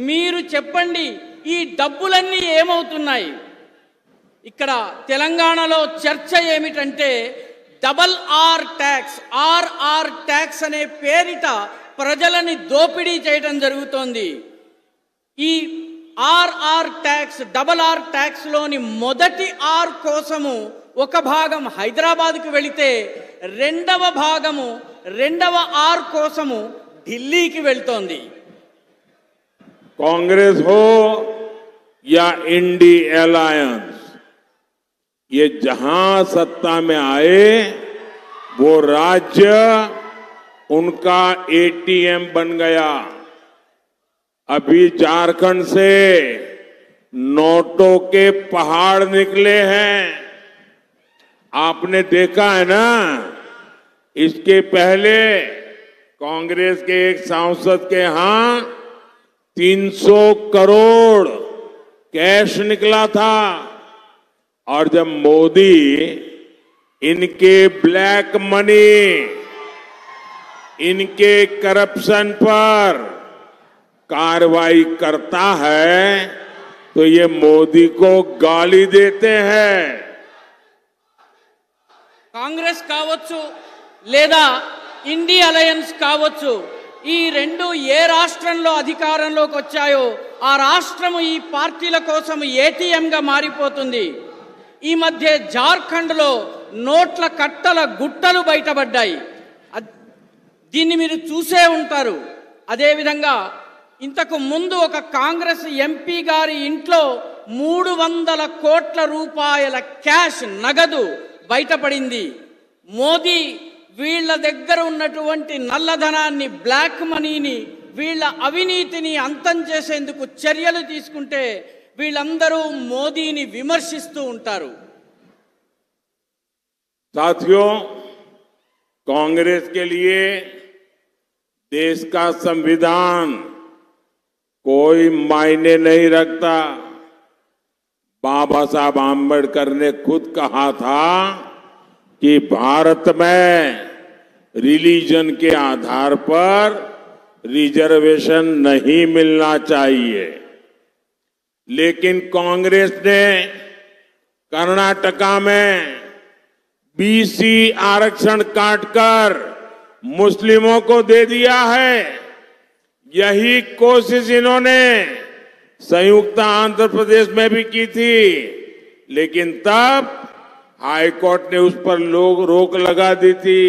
మీరు చెప్పండి, ఈ డబ్బులన్నీ ఏమవుతున్నాయి? ఇక్కడ తెలంగాణలో చర్చ ఏమిటంటే double R tax, RR tax అనే పేరిట ప్రజలని దోపిడీ చేయడం జరుగుతోంది. ఈ RR tax, double R tax లోని మొదటి ఆర్ కోసము ఒక భాగం హైదరాబాద్కు వెళితే రెండవ భాగము రెండవ ఆర్ కోసము ఢిల్లీకి వెళ్తోంది. कांग्रेस हो या इंडी अलायंस, ये जहां सत्ता में आए वो राज्य उनका एटीएम बन गया। अभी झारखंड से नोटों के पहाड़ निकले हैं, आपने देखा है ना। इसके पहले कांग्रेस के एक सांसद के यहां 300 करोड़ कैश निकला था। और जब मोदी इनके ब्लैक मनी, इनके करप्शन पर कार्रवाई करता है तो ये मोदी को गाली देते हैं। కాంగ్రెస్ కావచ్చు లేదా ఇండి అలయన్స్ కావచ్చు, ఈ రెండు ఏ రాష్ట్రంలో అధికారంలోకి వచ్చాయో ఆ రాష్ట్రము ఈ పార్టీల కోసం ఏటీఎంగా మారిపోతుంది. ఈ మధ్య జార్ఖండ్లో నోట్ల కట్టల గుట్టలు బయటపడ్డాయి. దీన్ని మీరు చూసే ఉంటారు. అదేవిధంగా ఇంతకు ముందు ఒక కాంగ్రెస్ ఎంపీ గారి ఇంట్లో 300 కోట్ల రూపాయల క్యాష్ నగదు బయటపడింది. మోదీ వీళ్ళ దగ్గర ఉన్నటువంటి నల్లధనాన్ని, బ్లాక్ మనీని, వీళ్ళ అవినీతిని అంతం చేసేందుకు చర్యలు తీసుకుంటే వీళ్ళందరూ మోదీని విమర్శిస్తూ ఉంటారు. साथियों, कांग्रेस के लिए देश का संविधान कोई मायने नहीं रखता। बाबा साहब आंबेडकर ने खुद कहा था कि भारत में रिलीजन के आधार पर रिजर्वेशन नहीं मिलना चाहिए। लेकिन कांग्रेस ने कर्नाटका में बीसी आरक्षण काटकर मुस्लिमों को दे दिया है। यही कोशिश इन्होंने संयुक्त आंध्र प्रदेश में भी की थी, लेकिन तब हाईकोर्ट ने उस पर रोक लगा दी थी।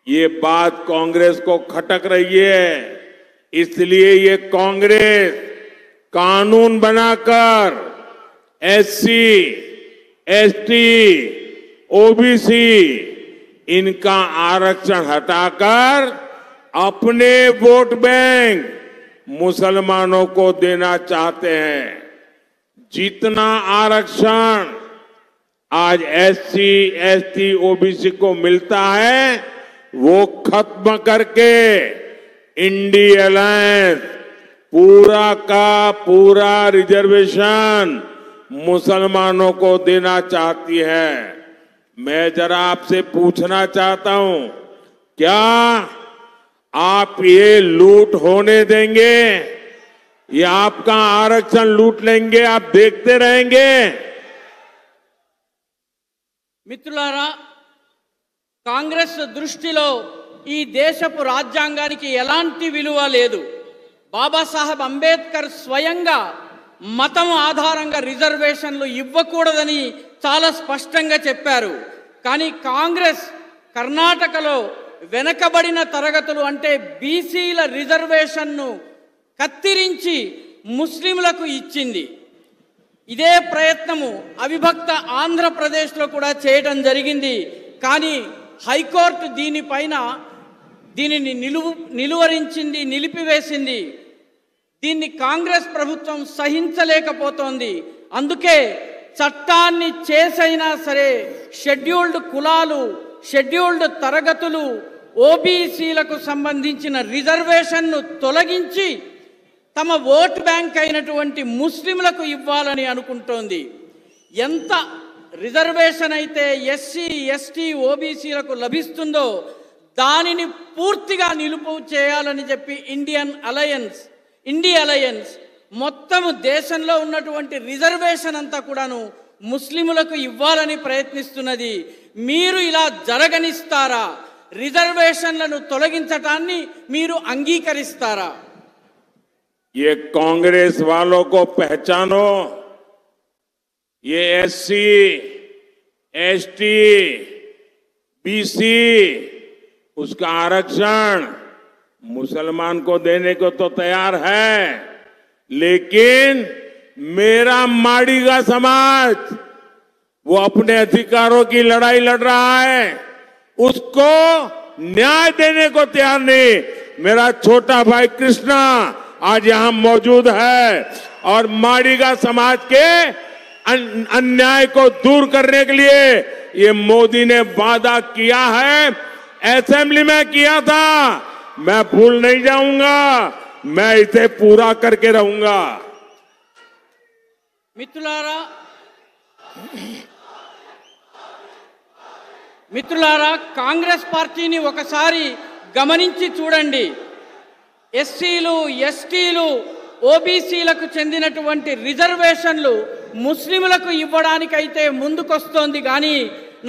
ये बात कांग्रेस को खटक रही है, इसलिए ये कांग्रेस कानून बनाकर एससी, एसटी, ओबीसी इनका आरक्षण हटाकर अपने वोट बैंक मुसलमानों को देना चाहते हैं। जितना आरक्षण आज एससी, एसटी, ओबीसी को मिलता है वो खत्म करके इंडी अलायंस पूरा का पूरा रिजर्वेशन मुसलमानों को देना चाहती है। मैं जरा आपसे पूछना चाहता हूं, क्या आप ये लूट होने देंगे? ये आपका आरक्षण लूट लेंगे, आप देखते रहेंगे? మిత్రులారా, కాంగ్రెస్ దృష్టిలో ఈ దేశపు రాజ్యాంగానికి ఎలాంటి విలువ లేదు. బాబాసాహెబ్ అంబేద్కర్ స్వయంగా మతం ఆధారంగా రిజర్వేషన్లు ఇవ్వకూడదని చాలా స్పష్టంగా చెప్పారు. కానీ కాంగ్రెస్ కర్ణాటకలో వెనకబడిన తరగతులు అంటే బీసీల రిజర్వేషన్ను కత్తిరించి ముస్లింలకు ఇచ్చింది. ఇదే ప్రయత్నము అవిభక్త ఆంధ్రప్రదేశ్లో కూడా చేయడం జరిగింది. కానీ హైకోర్టు దీనిని నిలువరించింది, నిలిపివేసింది. దీన్ని కాంగ్రెస్ ప్రభుత్వం సహించలేకపోతోంది. అందుకే చట్టాన్ని చేసైనా సరే షెడ్యూల్డ్ కులాలు, షెడ్యూల్డ్ తరగతులు, ఓబీసీలకు సంబంధించిన రిజర్వేషన్ను తొలగించి తమ ఓట్ బ్యాంక్ అయినటువంటి ముస్లింలకు ఇవ్వాలని అనుకుంటోంది. ఎంత రిజర్వేషన్ అయితే ఎస్సీ, ఎస్టీ, ఓబీసీలకు లభిస్తుందో దానిని పూర్తిగా నిలుపు చేయాలని చెప్పి ఇండియా అలయన్స్ మొత్తము దేశంలో ఉన్నటువంటి రిజర్వేషన్ అంతా కూడాను ముస్లిములకు ఇవ్వాలని ప్రయత్నిస్తున్నది. మీరు ఇలా జరగనిస్తారా? రిజర్వేషన్లను తొలగించటాన్ని మీరు అంగీకరిస్తారా? ये कांग्रेस वालों को पहचानो. ये एससी, एसटी, बीसी उसका आरक्षण मुसलमान को देने को तो तैयार है, लेकिन मेरा माड़ीगा समाज वो अपने अधिकारों की लड़ाई लड़ रहा है, उसको न्याय देने को तैयार नहीं. मेरा छोटा भाई कृष्णा आज यहां मौजूद है और माड़ीगा समाज के अन्याय को दूर करने के लिए ये मोदी ने वादा किया है, असेंबली में किया था. मैं भूल नहीं जाऊंगा, मैं इसे पूरा करके रहूंगा. మిత్రులారా కాంగ్రెస్ పార్టీని ఒకసారి గమనించి చూడండి. ఎస్సీలు, ఎస్టీలు, ఓబీసీలకు చెందినటువంటి రిజర్వేషన్లు ముస్లింలకు ఇవ్వడానికైతే ముందుకొస్తోంది. కానీ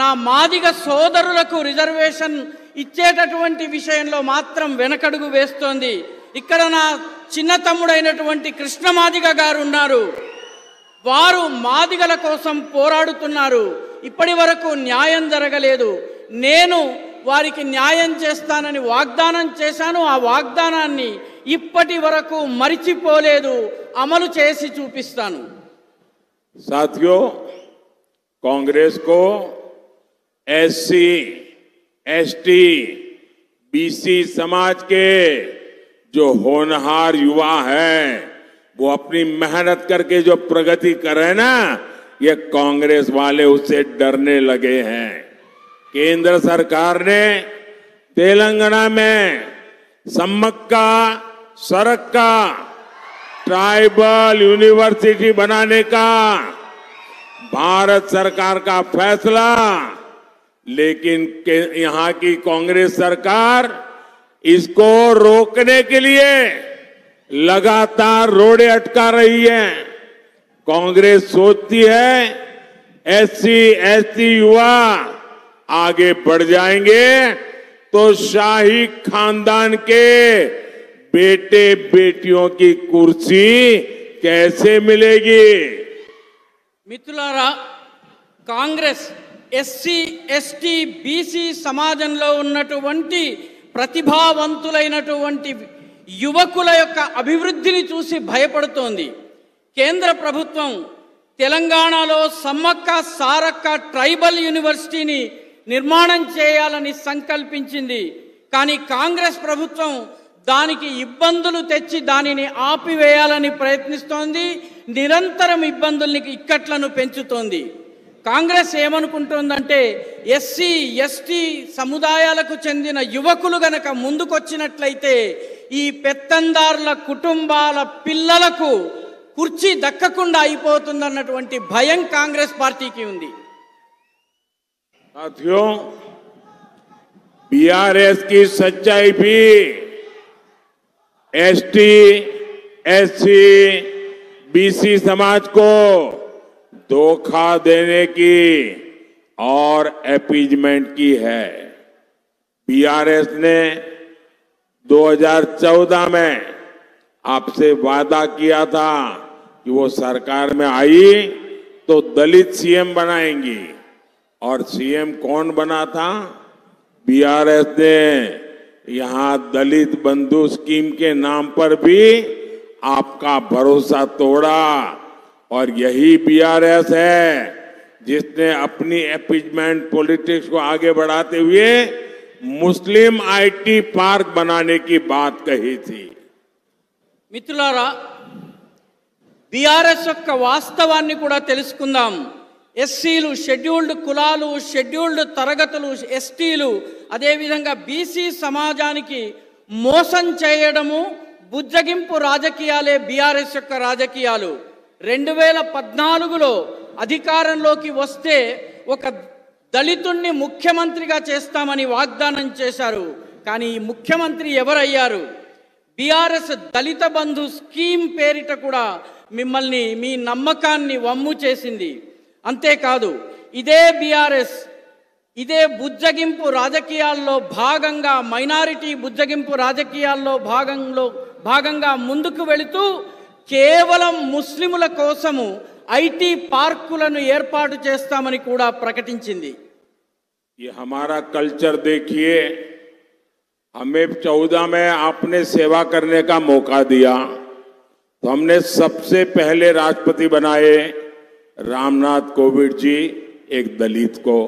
నా మాదిగ సోదరులకు రిజర్వేషన్ ఇచ్చేటటువంటి విషయంలో మాత్రం వెనకడుగు వేస్తోంది. ఇక్కడ నా చిన్న తమ్ముడైనటువంటి కృష్ణ మాదిగ గారు ఉన్నారు. వారు మాదిగల కోసం పోరాడుతున్నారు. ఇప్పటి వరకు న్యాయం జరగలేదు. నేను వారికి న్యాయం చేస్తానని వాగ్దానం చేశాను. ఆ వాగ్దానాన్ని ఇప్పటి వరకు మరిచిపోలేదు, అమలు చేసి చూపిస్తాను. साथियों, कांग्रेस को एससी, एसटी, बीसी समाज के जो होनहार युवा हैं वो अपनी मेहनत करके जो प्रगति कर रहे हैं ना, ये कांग्रेस वाले उससे डरने लगे हैं. केंद्र सरकार ने तेलंगाना में सम्मक्का सरक्का ट्राइबल यूनिवर्सिटी बनाने का भारत सरकार का फैसला, लेकिन यहां की कांग्रेस सरकार इसको रोकने के लिए लगातार रोड़े अटका रही है. कांग्रेस सोचती है एससी, एसटी युवा आगे बढ़ जाएंगे तो शाही खानदान के बेटे बेटियों की कुर्सी कैसे मिलेगी. మిత్రులారా కాంగ్రెస్ ఎస్సీ, ఎస్టీ, బీసీ సమాజంలో ఉన్నటువంటి ప్రతిభావంతులైనటువంటి యువకుల యొక్క అభివృద్ధిని చూసి భయపడుతోంది. కేంద్ర ప్రభుత్వం తెలంగాణలో సమ్మక్క సారక్క ట్రైబల్ యూనివర్సిటీని నిర్మాణం చేయాలని సంకల్పించింది. కానీ కాంగ్రెస్ ప్రభుత్వం దానికి ఇబ్బందులు తెచ్చి దానిని ఆపివేయాలని ప్రయత్నిస్తోంది. నిరంతరం ఇబ్బందుల్ని ఇక్కట్లను పెంచుతోంది. కాంగ్రెస్ ఏమనుకుంటోందంటే ఎస్సీ, ఎస్టీ సముదాయాలకు చెందిన యువకులు గనక ముందుకొచ్చినట్లయితే ఈ పెత్తందారుల కుటుంబాల పిల్లలకు కుర్చీ దక్కకుండా అయిపోతుందన్నటువంటి భయం కాంగ్రెస్ పార్టీకి ఉంది. साथियों, बीआरएस की सच्चाई भी एसटी, एससी, बीसी समाज को धोखा देने की और अपीजमेंट की है. बीआरएस ने 2014 में आपसे वादा किया था कि वो सरकार में आई तो दलित सीएम बनाएंगी, और सीएम कौन बना था? बीआरएस ने यहां दलित बंधु स्कीम के नाम पर भी आपका भरोसा तोड़ा, और यही बीआरएस है जिसने अपनी अपीजमेंट पॉलिटिक्स को आगे बढ़ाते हुए मुस्लिम आईटी पार्क बनाने की बात कही थी। మిత్రులారా, బీఆర్ఎస్ యొక్క వాస్తవాన్ని కూడా తెలుసుకుందాం. ఎస్సీలు, షెడ్యూల్డ్ కులాలు, షెడ్యూల్డ్ తరగతులు, ఎస్టీలు, అదేవిధంగా బీసీ సమాజానికి మోసం చేయడము, బుజ్జగింపు రాజకీయాలే బీఆర్ఎస్ యొక్క రాజకీయాలు. 2014లో అధికారంలోకి వస్తే ఒక దళితుణ్ణి ముఖ్యమంత్రిగా చేస్తామని వాగ్దానం చేశారు. కానీ ఈ ముఖ్యమంత్రి ఎవరయ్యారు? బీఆర్ఎస్ దళిత బంధు స్కీమ్ పేరిట కూడా మిమ్మల్ని, మీ నమ్మకాన్ని వమ్ము చేసింది. అంతేకాదు, ఇదే బీఆర్ఎస్ ఇదే బుజ్జగింపు రాజకీయాల్లో భాగంగా, మైనారిటీ బుజ్జగింపు రాజకీయాల్లో భాగంగా ముందుకు వెళుతూ కేవలం ముస్లిముల కోసము ఐటీ పార్కులను ఏర్పాటు చేస్తామని కూడా ప్రకటించింది. ये हमारा कल्चर देखिए, हमें 14 में आपने सेवा करने का मौका दिया तो हमने सबसे पहले राष्ट्रपति बनाए रामनाथ कोविंद जी, एक दलित को।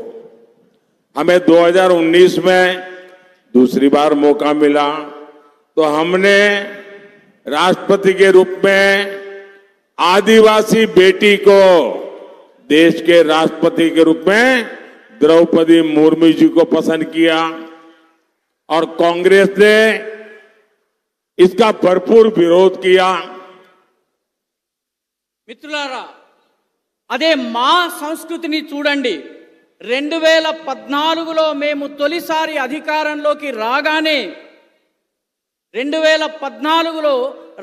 हमें 2019 में दूसरी बार मौका मिला तो हमने राष्ट्रपति के रूप में आदिवासी बेटी को देश के राष्ट्रपति के रूप में द्रौपदी मुर्मू जी को पसंद किया, और कांग्रेस ने इसका भरपूर विरोध किया। మిత్రులారా, అదే మా సంస్కృతిని చూడండి. 2014లో మేము తొలిసారి అధికారంలోకి రాగానే 2014లో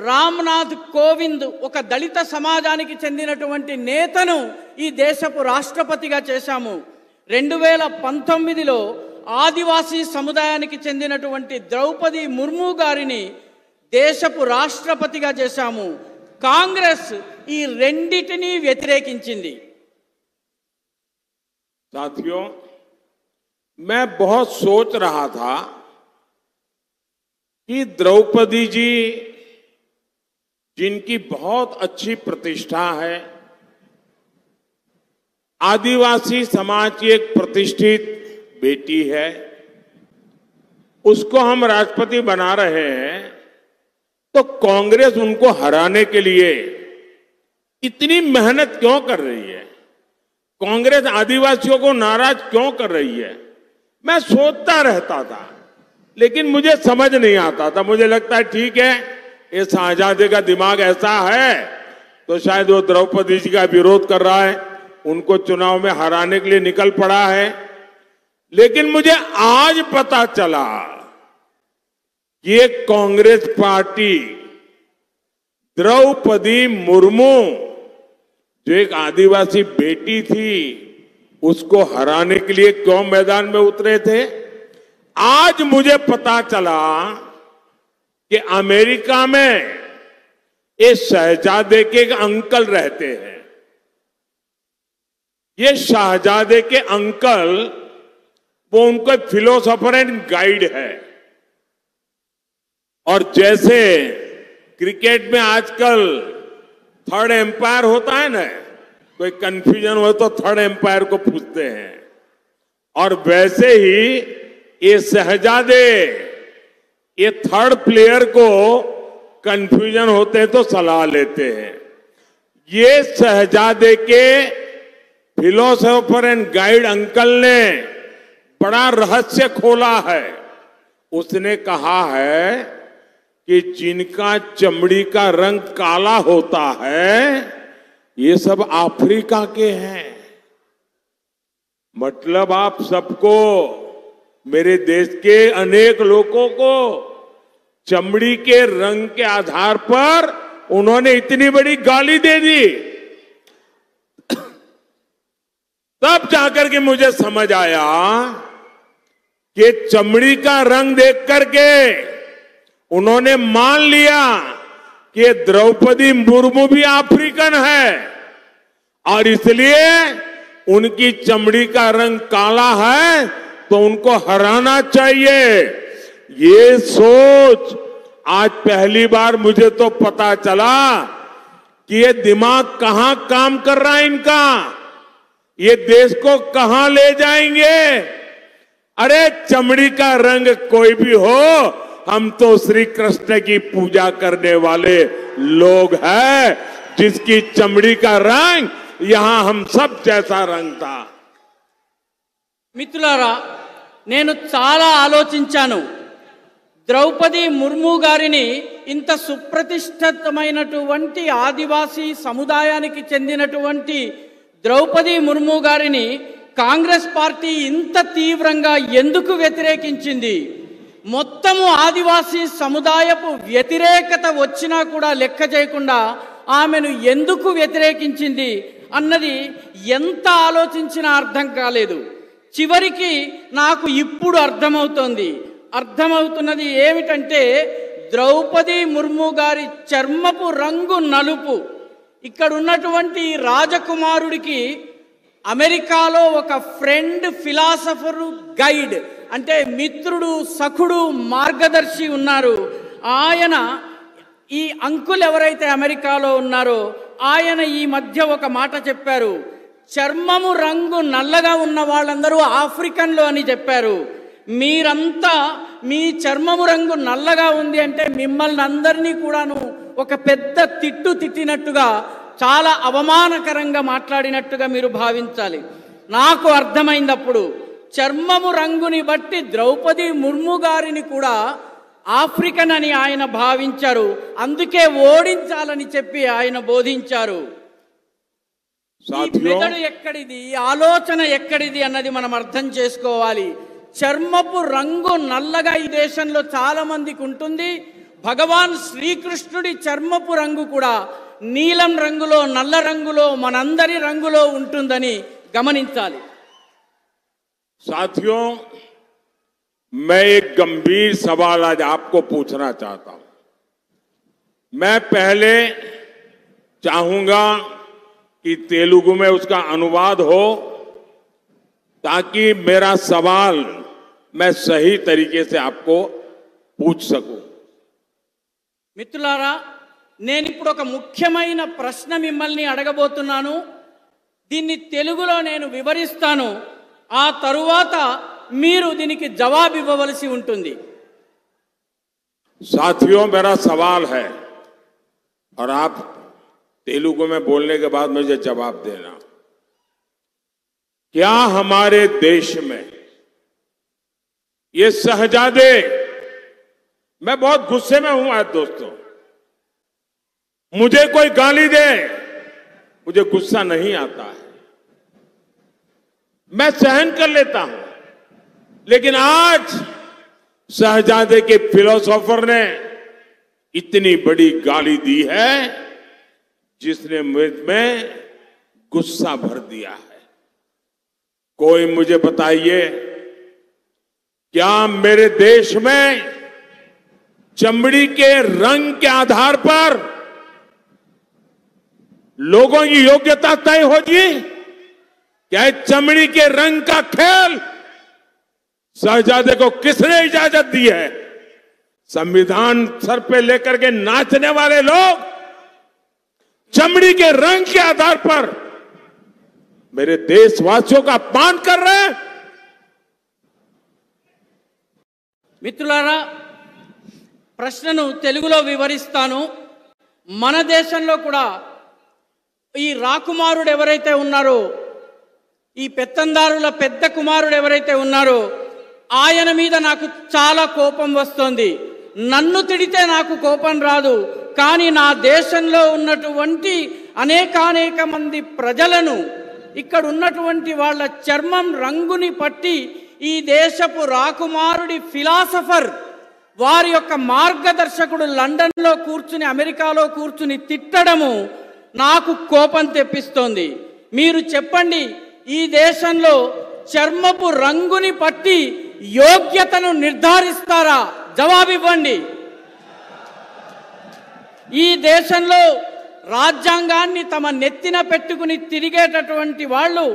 రామ్నాథ్ కోవింద్ ఒక దళిత సమాజానికి చెందినటువంటి నేతను ఈ దేశపు రాష్ట్రపతిగా చేశాము. 2019లో ఆదివాసీ సముదాయానికి చెందినటువంటి ద్రౌపది ముర్ము గారిని దేశపు రాష్ట్రపతిగా చేశాము. కాంగ్రెస్ ఈ రెండిటిని వ్యతిరేకించింది. साथियों, मैं बहुत सोच रहा था कि द्रौपदी जी, जिनकी बहुत अच्छी प्रतिष्ठा है, आदिवासी समाज की एक प्रतिष्ठित बेटी है, उसको हम राष्ट्रपति बना रहे हैं, तो कांग्रेस उनको हराने के लिए इतनी मेहनत क्यों कर रही है? कांग्रेस आदिवासियों को नाराज क्यों कर रही है? मैं सोचता रहता था, लेकिन मुझे समझ नहीं आता था। मुझे लगता है ठीक है, ये शाहजादे का दिमाग ऐसा है तो शायद वो द्रौपदी जी का विरोध कर रहा है, उनको चुनाव में हराने के लिए निकल पड़ा है। लेकिन मुझे आज पता चला कि ये कांग्रेस पार्टी द्रौपदी मुर्मू, जो एक आदिवासी बेटी थी, उसको हराने के लिए क्यों मैदान में उतरे थे। आज मुझे पता चला कि अमेरिका में ये शहजादे के एक अंकल रहते हैं। ये शहजादे के अंकल, वो उनको फिलोसोफर एंड गाइड है। और जैसे क्रिकेट में आजकल थर्ड एम्पायर होता है ना, कोई कंफ्यूजन हो तो थर्ड एम्पायर को पूछते हैं, और वैसे ही ये शहजादे, ये थर्ड प्लेयर को कंफ्यूजन होते हैं तो सलाह लेते हैं। ये शहजादे के फिलोसोफर एंड गाइड अंकल ने बड़ा रहस्य खोला है। उसने कहा है कि जिनका चमड़ी का रंग काला होता है, ये सब अफ्रीका के हैं। मतलब आप सबको, मेरे देश के अनेक लोगों को चमड़ी के रंग के आधार पर उन्होंने इतनी बड़ी गाली दे दी। तब जाकर के मुझे समझ आया कि चमड़ी का रंग देख करके उन्होंने मान लिया कि द्रौपदी मुर्मू भी अफ्रीकन है और इसलिए उनकी चमड़ी का रंग काला है तो उनको हराना चाहिए। ये सोच आज पहली बार मुझे तो पता चला कि ये दिमाग कहां काम कर रहा है इनका, ये देश को कहां ले जाएंगे। अरे चमड़ी का रंग कोई भी हो, हम तो श्री कृष्ण की पूजा करने वाले लोग हैं, जिसकी चमड़ी का रंग यहां हम सब जैसा रंग था। మిత్రులారా, నేను చాలా ఆలోచించాను. ద్రౌపది ముర్ము గారిని ఇంత సుప్రతిష్ఠితమైనటువంటి ఆదివాసీ సముదాయానికి చెందినటువంటి ద్రౌపది ముర్ము గారిని కాంగ్రెస్ పార్టీ ఇంత తీవ్రంగా ఎందుకు వ్యతిరేకించింది? మొత్తము ఆదివాసీ సముదాయపు వ్యతిరేకత వచ్చినా కూడా లెక్క చేయకుండా ఆమెను ఎందుకు వ్యతిరేకించింది అన్నది ఎంత ఆలోచించినా అర్థం కాలేదు. చివరికి నాకు ఇప్పుడు అర్థమవుతున్నది ఏమిటంటే, ద్రౌపది ముర్ము గారి చర్మపు రంగు నలుపు. ఇక్కడ ఉన్నటువంటి రాజకుమారుడికి అమెరికాలో ఒక ఫ్రెండ్, ఫిలాసఫరు, గైడ్ అంటే మిత్రుడు, సఖుడు, మార్గదర్శి ఉన్నారు. ఆయన ఈ అంకుల్ ఎవరైతే అమెరికాలో ఉన్నారో ఆయన ఈ మధ్య ఒక మాట చెప్పారు. చర్మము రంగు నల్లగా ఉన్న వాళ్ళందరూ ఆఫ్రికన్లు అని చెప్పారు. మీరంతా మీ చర్మము రంగు నల్లగా ఉంది అంటే మిమ్మల్ని అందరినీ కూడాను ఒక పెద్ద తిట్టినట్టుగా, చాలా అవమానకరంగా మాట్లాడినట్టుగా మీరు భావించాలి. నాకు అర్థమైనప్పుడు చర్మము రంగుని బట్టి ద్రౌపది ముర్ము గారిని కూడా ఆఫ్రికన్ అని ఆయన భావించారు. అందుకే ఓడించాలని చెప్పి ఆయన బోధించారు. మెదడు ఎక్కడిది, ఆలోచన ఎక్కడిది అన్నది మనం అర్థం చేసుకోవాలి. చర్మపు రంగు నల్లగా ఈ దేశంలో చాలా మందికి ఉంటుంది. భగవాన్ శ్రీకృష్ణుడి చర్మపు రంగు కూడా నీలం రంగులో, నల్ల రంగులో, మనందరి రంగులో ఉంటుందని గమనించాలి. साथियों, मैं एक गंभीर सवाल आज आपको पूछना चाहता हूं. मैं पहले चाहूंगा कि तेलुगु में उसका अनुवाद हो ताकि मेरा सवाल मैं सही तरीके से आपको पूछ सकूं. మిత్రులారా, నేను ఇప్పుడు ఒక ముఖ్యమైన ప్రశ్న మిమ్మల్ని అడగబోతున్నాను. దీన్ని తెలుగులో నేను వివరిస్తాను. ఆ తరువాత మీరు దీనికి జవాబు ఇవ్వవలసి ఉంటుంది. साथियों, मेरा सवाल है और आप तेलुगु में बोलने के बाद मुझे जवाब देना. क्या हमारे देश में ये शहजादे, मैं बहुत गुस्से में हूं आज दोस्तों, मुझे कोई गाली दे मुझे गुस्सा नहीं आता है, मैं सहन कर लेता हूं, लेकिन आज शहजादे के फिलोसोफर ने इतनी बड़ी गाली दी है जिसने मुझ में गुस्सा भर दिया है. कोई मुझे बताइए, क्या मेरे देश में चमड़ी के रंग के आधार पर लोगों की योग्यता तय होगी? क्या चमड़ी के रंग का खेल शहजादे को किसने इजाजत दी है? संविधान सर पे लेकर के नाचने वाले लोग चमड़ी के रंग के आधार पर मेरे देशवासियों का अपमान कर रहे हैं. మిత్రులారా, ప్రశ్నను తెలుగులో వివరిస్తాను. మన దేశంలో కూడా ఈ రాకుమారుడు ఎవరైతే ఉన్నారో, ఈ పెత్తందారుల పెద్ద కుమారుడు ఎవరైతే ఉన్నారో ఆయన మీద నాకు చాలా కోపం వస్తుంది. నన్ను తిడితే నాకు కోపం రాదు, కానీ నా దేశంలో ఉన్నటువంటి అనేక మంది ప్రజలను, ఇక్కడ ఉన్నటువంటి వాళ్ళ చర్మం రంగుని పట్టి ఈ దేశపు రాకుమారుడి ఫిలాసఫర్, వారి యొక్క మార్గదర్శకుడు లండన్లో కూర్చుని, అమెరికాలో కూర్చుని తిట్టడము నాకు కోపం తెప్పిస్తోంది. మీరు చెప్పండి, ఈ దేశంలో చర్మపు రంగుని పట్టి యోగ్యతను నిర్ధారిస్తారా? జవాబివ్వండి. ఈ దేశంలో రాజ్యాంగాన్ని తమ నెత్తిన పెట్టుకుని తిరిగేటటువంటి వాళ్ళు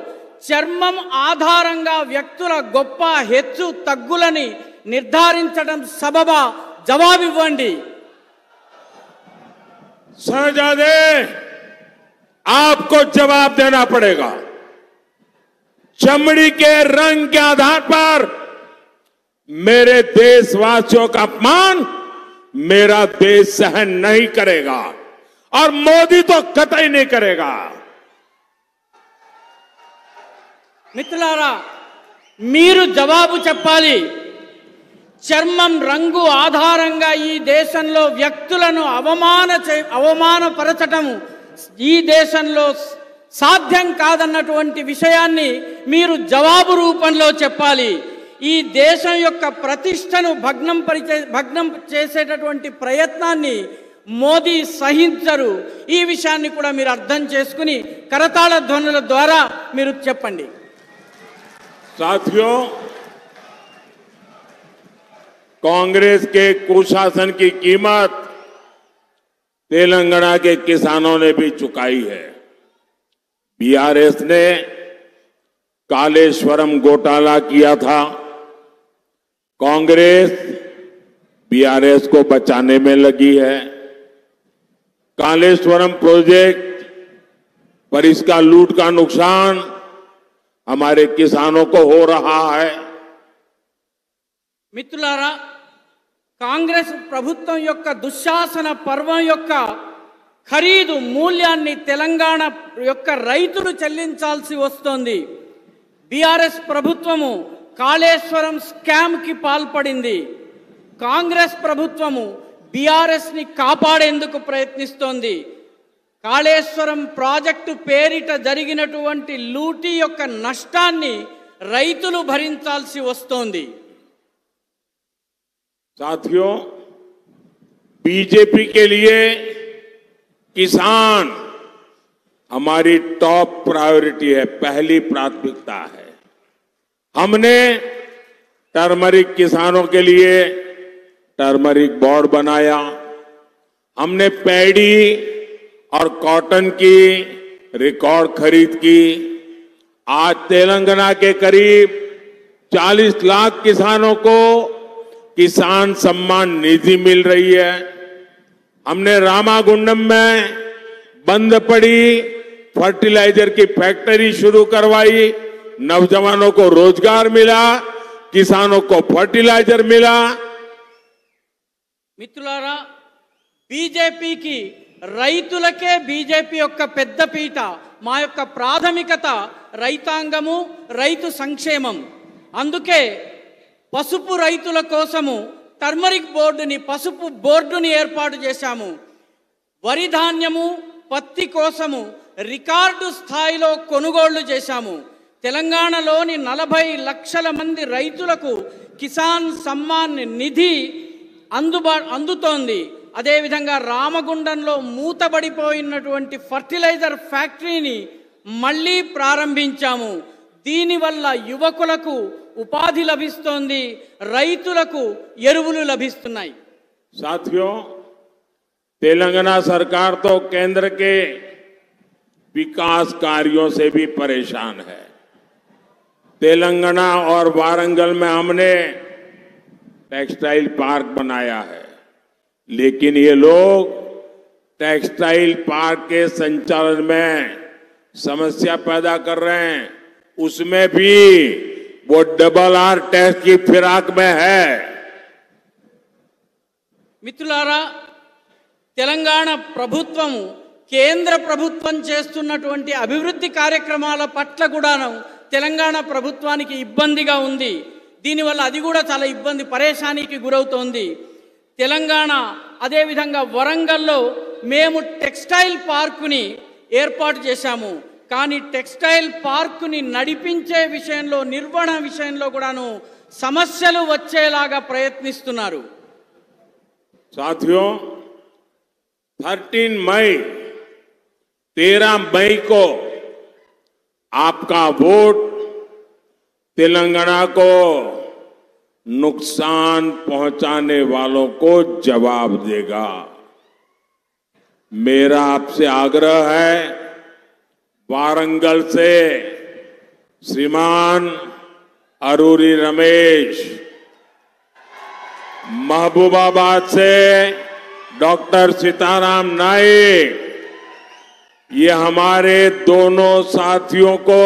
చర్మం ఆధారంగా వ్యక్తుల గొప్ప హెచ్చు తగ్గులని నిర్ధారించడం సబబా? జవాబివ్వండి. शहजादे, आपको जवाब देना पड़ेगा। चमड़ी के रंग के आधार पर मेरे देशवासियों का अपमान मेरा देश सहन नहीं करेगा और मोदी तो कतई नहीं करेगा। మిత్రులారా, మీరు జవాబు చెప్పాలి. చర్మం రంగు ఆధారంగా ఈ దేశంలో వ్యక్తులను అవమానపరచటం ఈ దేశంలో సాధ్యం కాదన్నటువంటి విషయాన్ని మీరు జవాబు రూపంలో చెప్పాలి. ఈ దేశం యొక్క ప్రతిష్టను భగ్నం చేసేటటువంటి ప్రయత్నాన్ని మోదీ సహించరు. ఈ విషయాన్ని కూడా మీరు అర్థం చేసుకుని కరతాళ ధ్వనుల ద్వారా మీరు చెప్పండి. साथियों, कांग्रेस के कुशासन की कीमत तेलंगाना के किसानों ने भी चुकाई है। बीआरएस ने कालेश्वरम घोटाला किया था। कांग्रेस बीआरएस को बचाने में लगी है। कालेश्वरम प्रोजेक्ट पर इसका लूट का नुकसान हमारे किसानों को हो रहा है। మిత్రులారా, కాంగ్రెస్ ప్రభుత్వం యొక్క దుశ్శాసన పర్వం యొక్క ఖరీదు మూల్యాన్ని తెలంగాణ యొక్క రైతులు చెల్లించాల్సి వస్తోంది. బీఆర్ఎస్ ప్రభుత్వము కాళేశ్వరం స్కామ్ కి పాల్పడింది. కాంగ్రెస్ ప్రభుత్వము బీఆర్ఎస్ ని కాపాడేందుకు ప్రయత్నిస్తోంది. కాళేశ్వరం ప్రాజెక్టు పేరిట జరిగినటువంటి లూటీ యొక్క నష్టాన్ని రైతులు భరించాల్సి వస్తోంది. साथियों, बीजेपी के लिए किसान हमारी टॉप प्रायोरिटी है, पहली प्राथमिकता है। हमने टर्मरिक किसानों के लिए टर्मरिक बोर्ड बनाया। हमने पैडी और कॉटन की रिकॉर्ड खरीद की। आज तेलंगाना के करीब 40 लाख किसानों को किसान सम्मान निधि मिल रही है। हमने रामागुंडम में बंद पड़ी फर्टिलाइजर की फैक्ट्री शुरू करवाई। नौजवानों को रोजगार मिला, किसानों को फर्टिलाइजर मिला। మిత్రులారా, బీజేపీకి రైతులకే బీజేపీ యొక్క పెద్దపీట. మా యొక్క ప్రాథమికత రైతాంగము, రైతు సంక్షేమం. అందుకే పసుపు రైతుల కోసము టర్మరిక్ బోర్డుని, పసుపు బోర్డుని ఏర్పాటు చేశాము. వరి ధాన్యము, పత్తి కోసము రికార్డు స్థాయిలో కొనుగోళ్లు చేశాము. తెలంగాణలోని 40 లక్షల మంది రైతులకు కిసాన్ సమ్మాన్ నిధి అందుతోంది. అదేవిధంగా రామగుండంలో మూతబడిపోయినటువంటి ఫర్టిలైజర్ ఫ్యాక్టరీని మళ్ళీ ప్రారంభించాము. దీనివల్ల యువకులకు ఉపాధి లభిస్తోంది, రైతులకు ఎరువులు లభిస్తున్నాయి. साथियों, तेलंगाना सरकार तो केंद्र के विकास कार्यों से भी परेशान है। तेलंगाना और वारंगल में हमने टेक्सटाइल पार्क बनाया है, लेकिन ये लोग टेक्सटाइल पार्क के संचालन में समस्या पैदा कर रहे हैं। उसमें भी वो RRR टैक्स की फिराक में है। మిత్రులారా, తెలంగాణ ప్రభుత్వం కేంద్ర ప్రభుత్వం చేస్తున్నటువంటి అభివృద్ధి కార్యక్రమాల పట్ల కూడాను తెలంగాణ ప్రభుత్వానికి ఇబ్బందిగా ఉంది. దీనివల్ల అది కూడా చాలా ఇబ్బంది పరేషానికి గురవుతోంది. తెలంగాణ అదేవిధంగా వరంగల్లో మేము టెక్స్టైల్ పార్కుని ఏర్పాటు చేశాము. కానీ టెక్స్టైల్ పార్కుని నడిపించే విషయంలో, నిర్వహణ విషయంలో కూడాను సమస్యలు వచ్చేలాగా ప్రయత్నిస్తున్నారు. साथियों, 13 मई को आपका वोट तेलंगाना को नुकसान पहुंचाने वालों को जवाब देगा। मेरा आपसे आग्रह है, वारंगल से श्रीमान अरूरी रमेश, महबूबाबाद से डॉक्टर सीताराम नाइक, ये हमारे दोनों साथियों को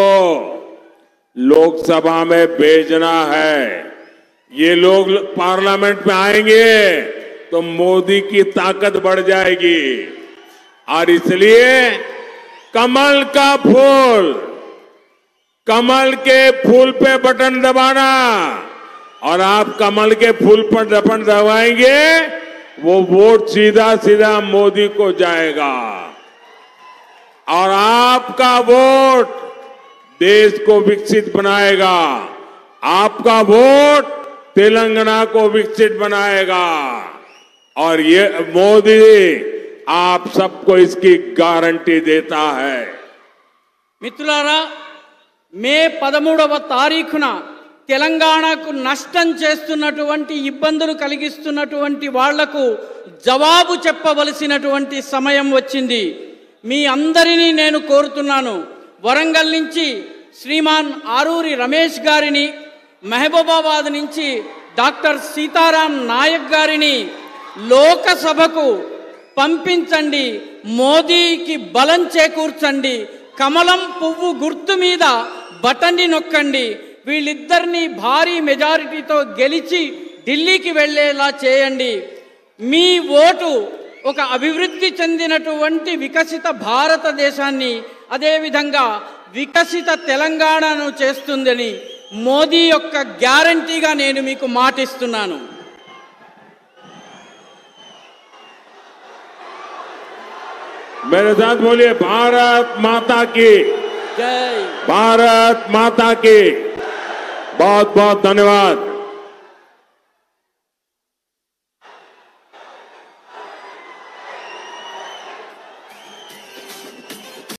लोकसभा में भेजना है। ये लोग पार्लियामेंट में आएंगे तो मोदी की ताकत बढ़ जाएगी और इसलिए कमल का फूल, कमल के फूल पे बटन दबाना और आप कमल के फूल पर बटन दबाएंगे, वो वोट सीधा सीधा मोदी को जाएगा और आपका वोट देश को विकसित बनाएगा, आपका वोट तेलंगाना को विकसित बनाएगा और ये मोदी आप सबको इसकी गारंटी देता है। మిత్రులారా, మే 13వ తారీఖున తెలంగాణకు నష్టం చేస్తున్నటువంటి ఇబ్బందులు కలిగిస్తున్నటువంటి వాళ్లకు జవాబు చెప్పవలసినటువంటి సమయం వచ్చింది. మీ అందరినీ నేను కోరుతున్నాను, వరంగల్ నుంచి శ్రీమాన్ ఆరూరి రమేష్ గారిని, మహబూబాబాద్ నుంచి డాక్టర్ సీతారాం నాయక్ గారిని లోకసభకు పంపించండి, మోదీకి బలం చేకూర్చండి, కమలం పువ్వు గుర్తు మీద బటన్ని నొక్కండి, వీళ్ళిద్దరినీ భారీ మెజారిటీతో గెలిచి ఢిల్లీకి వెళ్ళేలా చేయండి. మీ ఓటు ఒక అభివృద్ధి చెందినటువంటి వికసిత భారతదేశాన్ని, అదేవిధంగా వికసిత తెలంగాణను చేస్తుందని మోదీ యొక్క గ్యారంటీగా నేను మీకు మాటిస్తున్నాను. मेरे साथ बोलिए, भारत माता की జై. भारत माता की। बहुत बहुत धन्यवाद।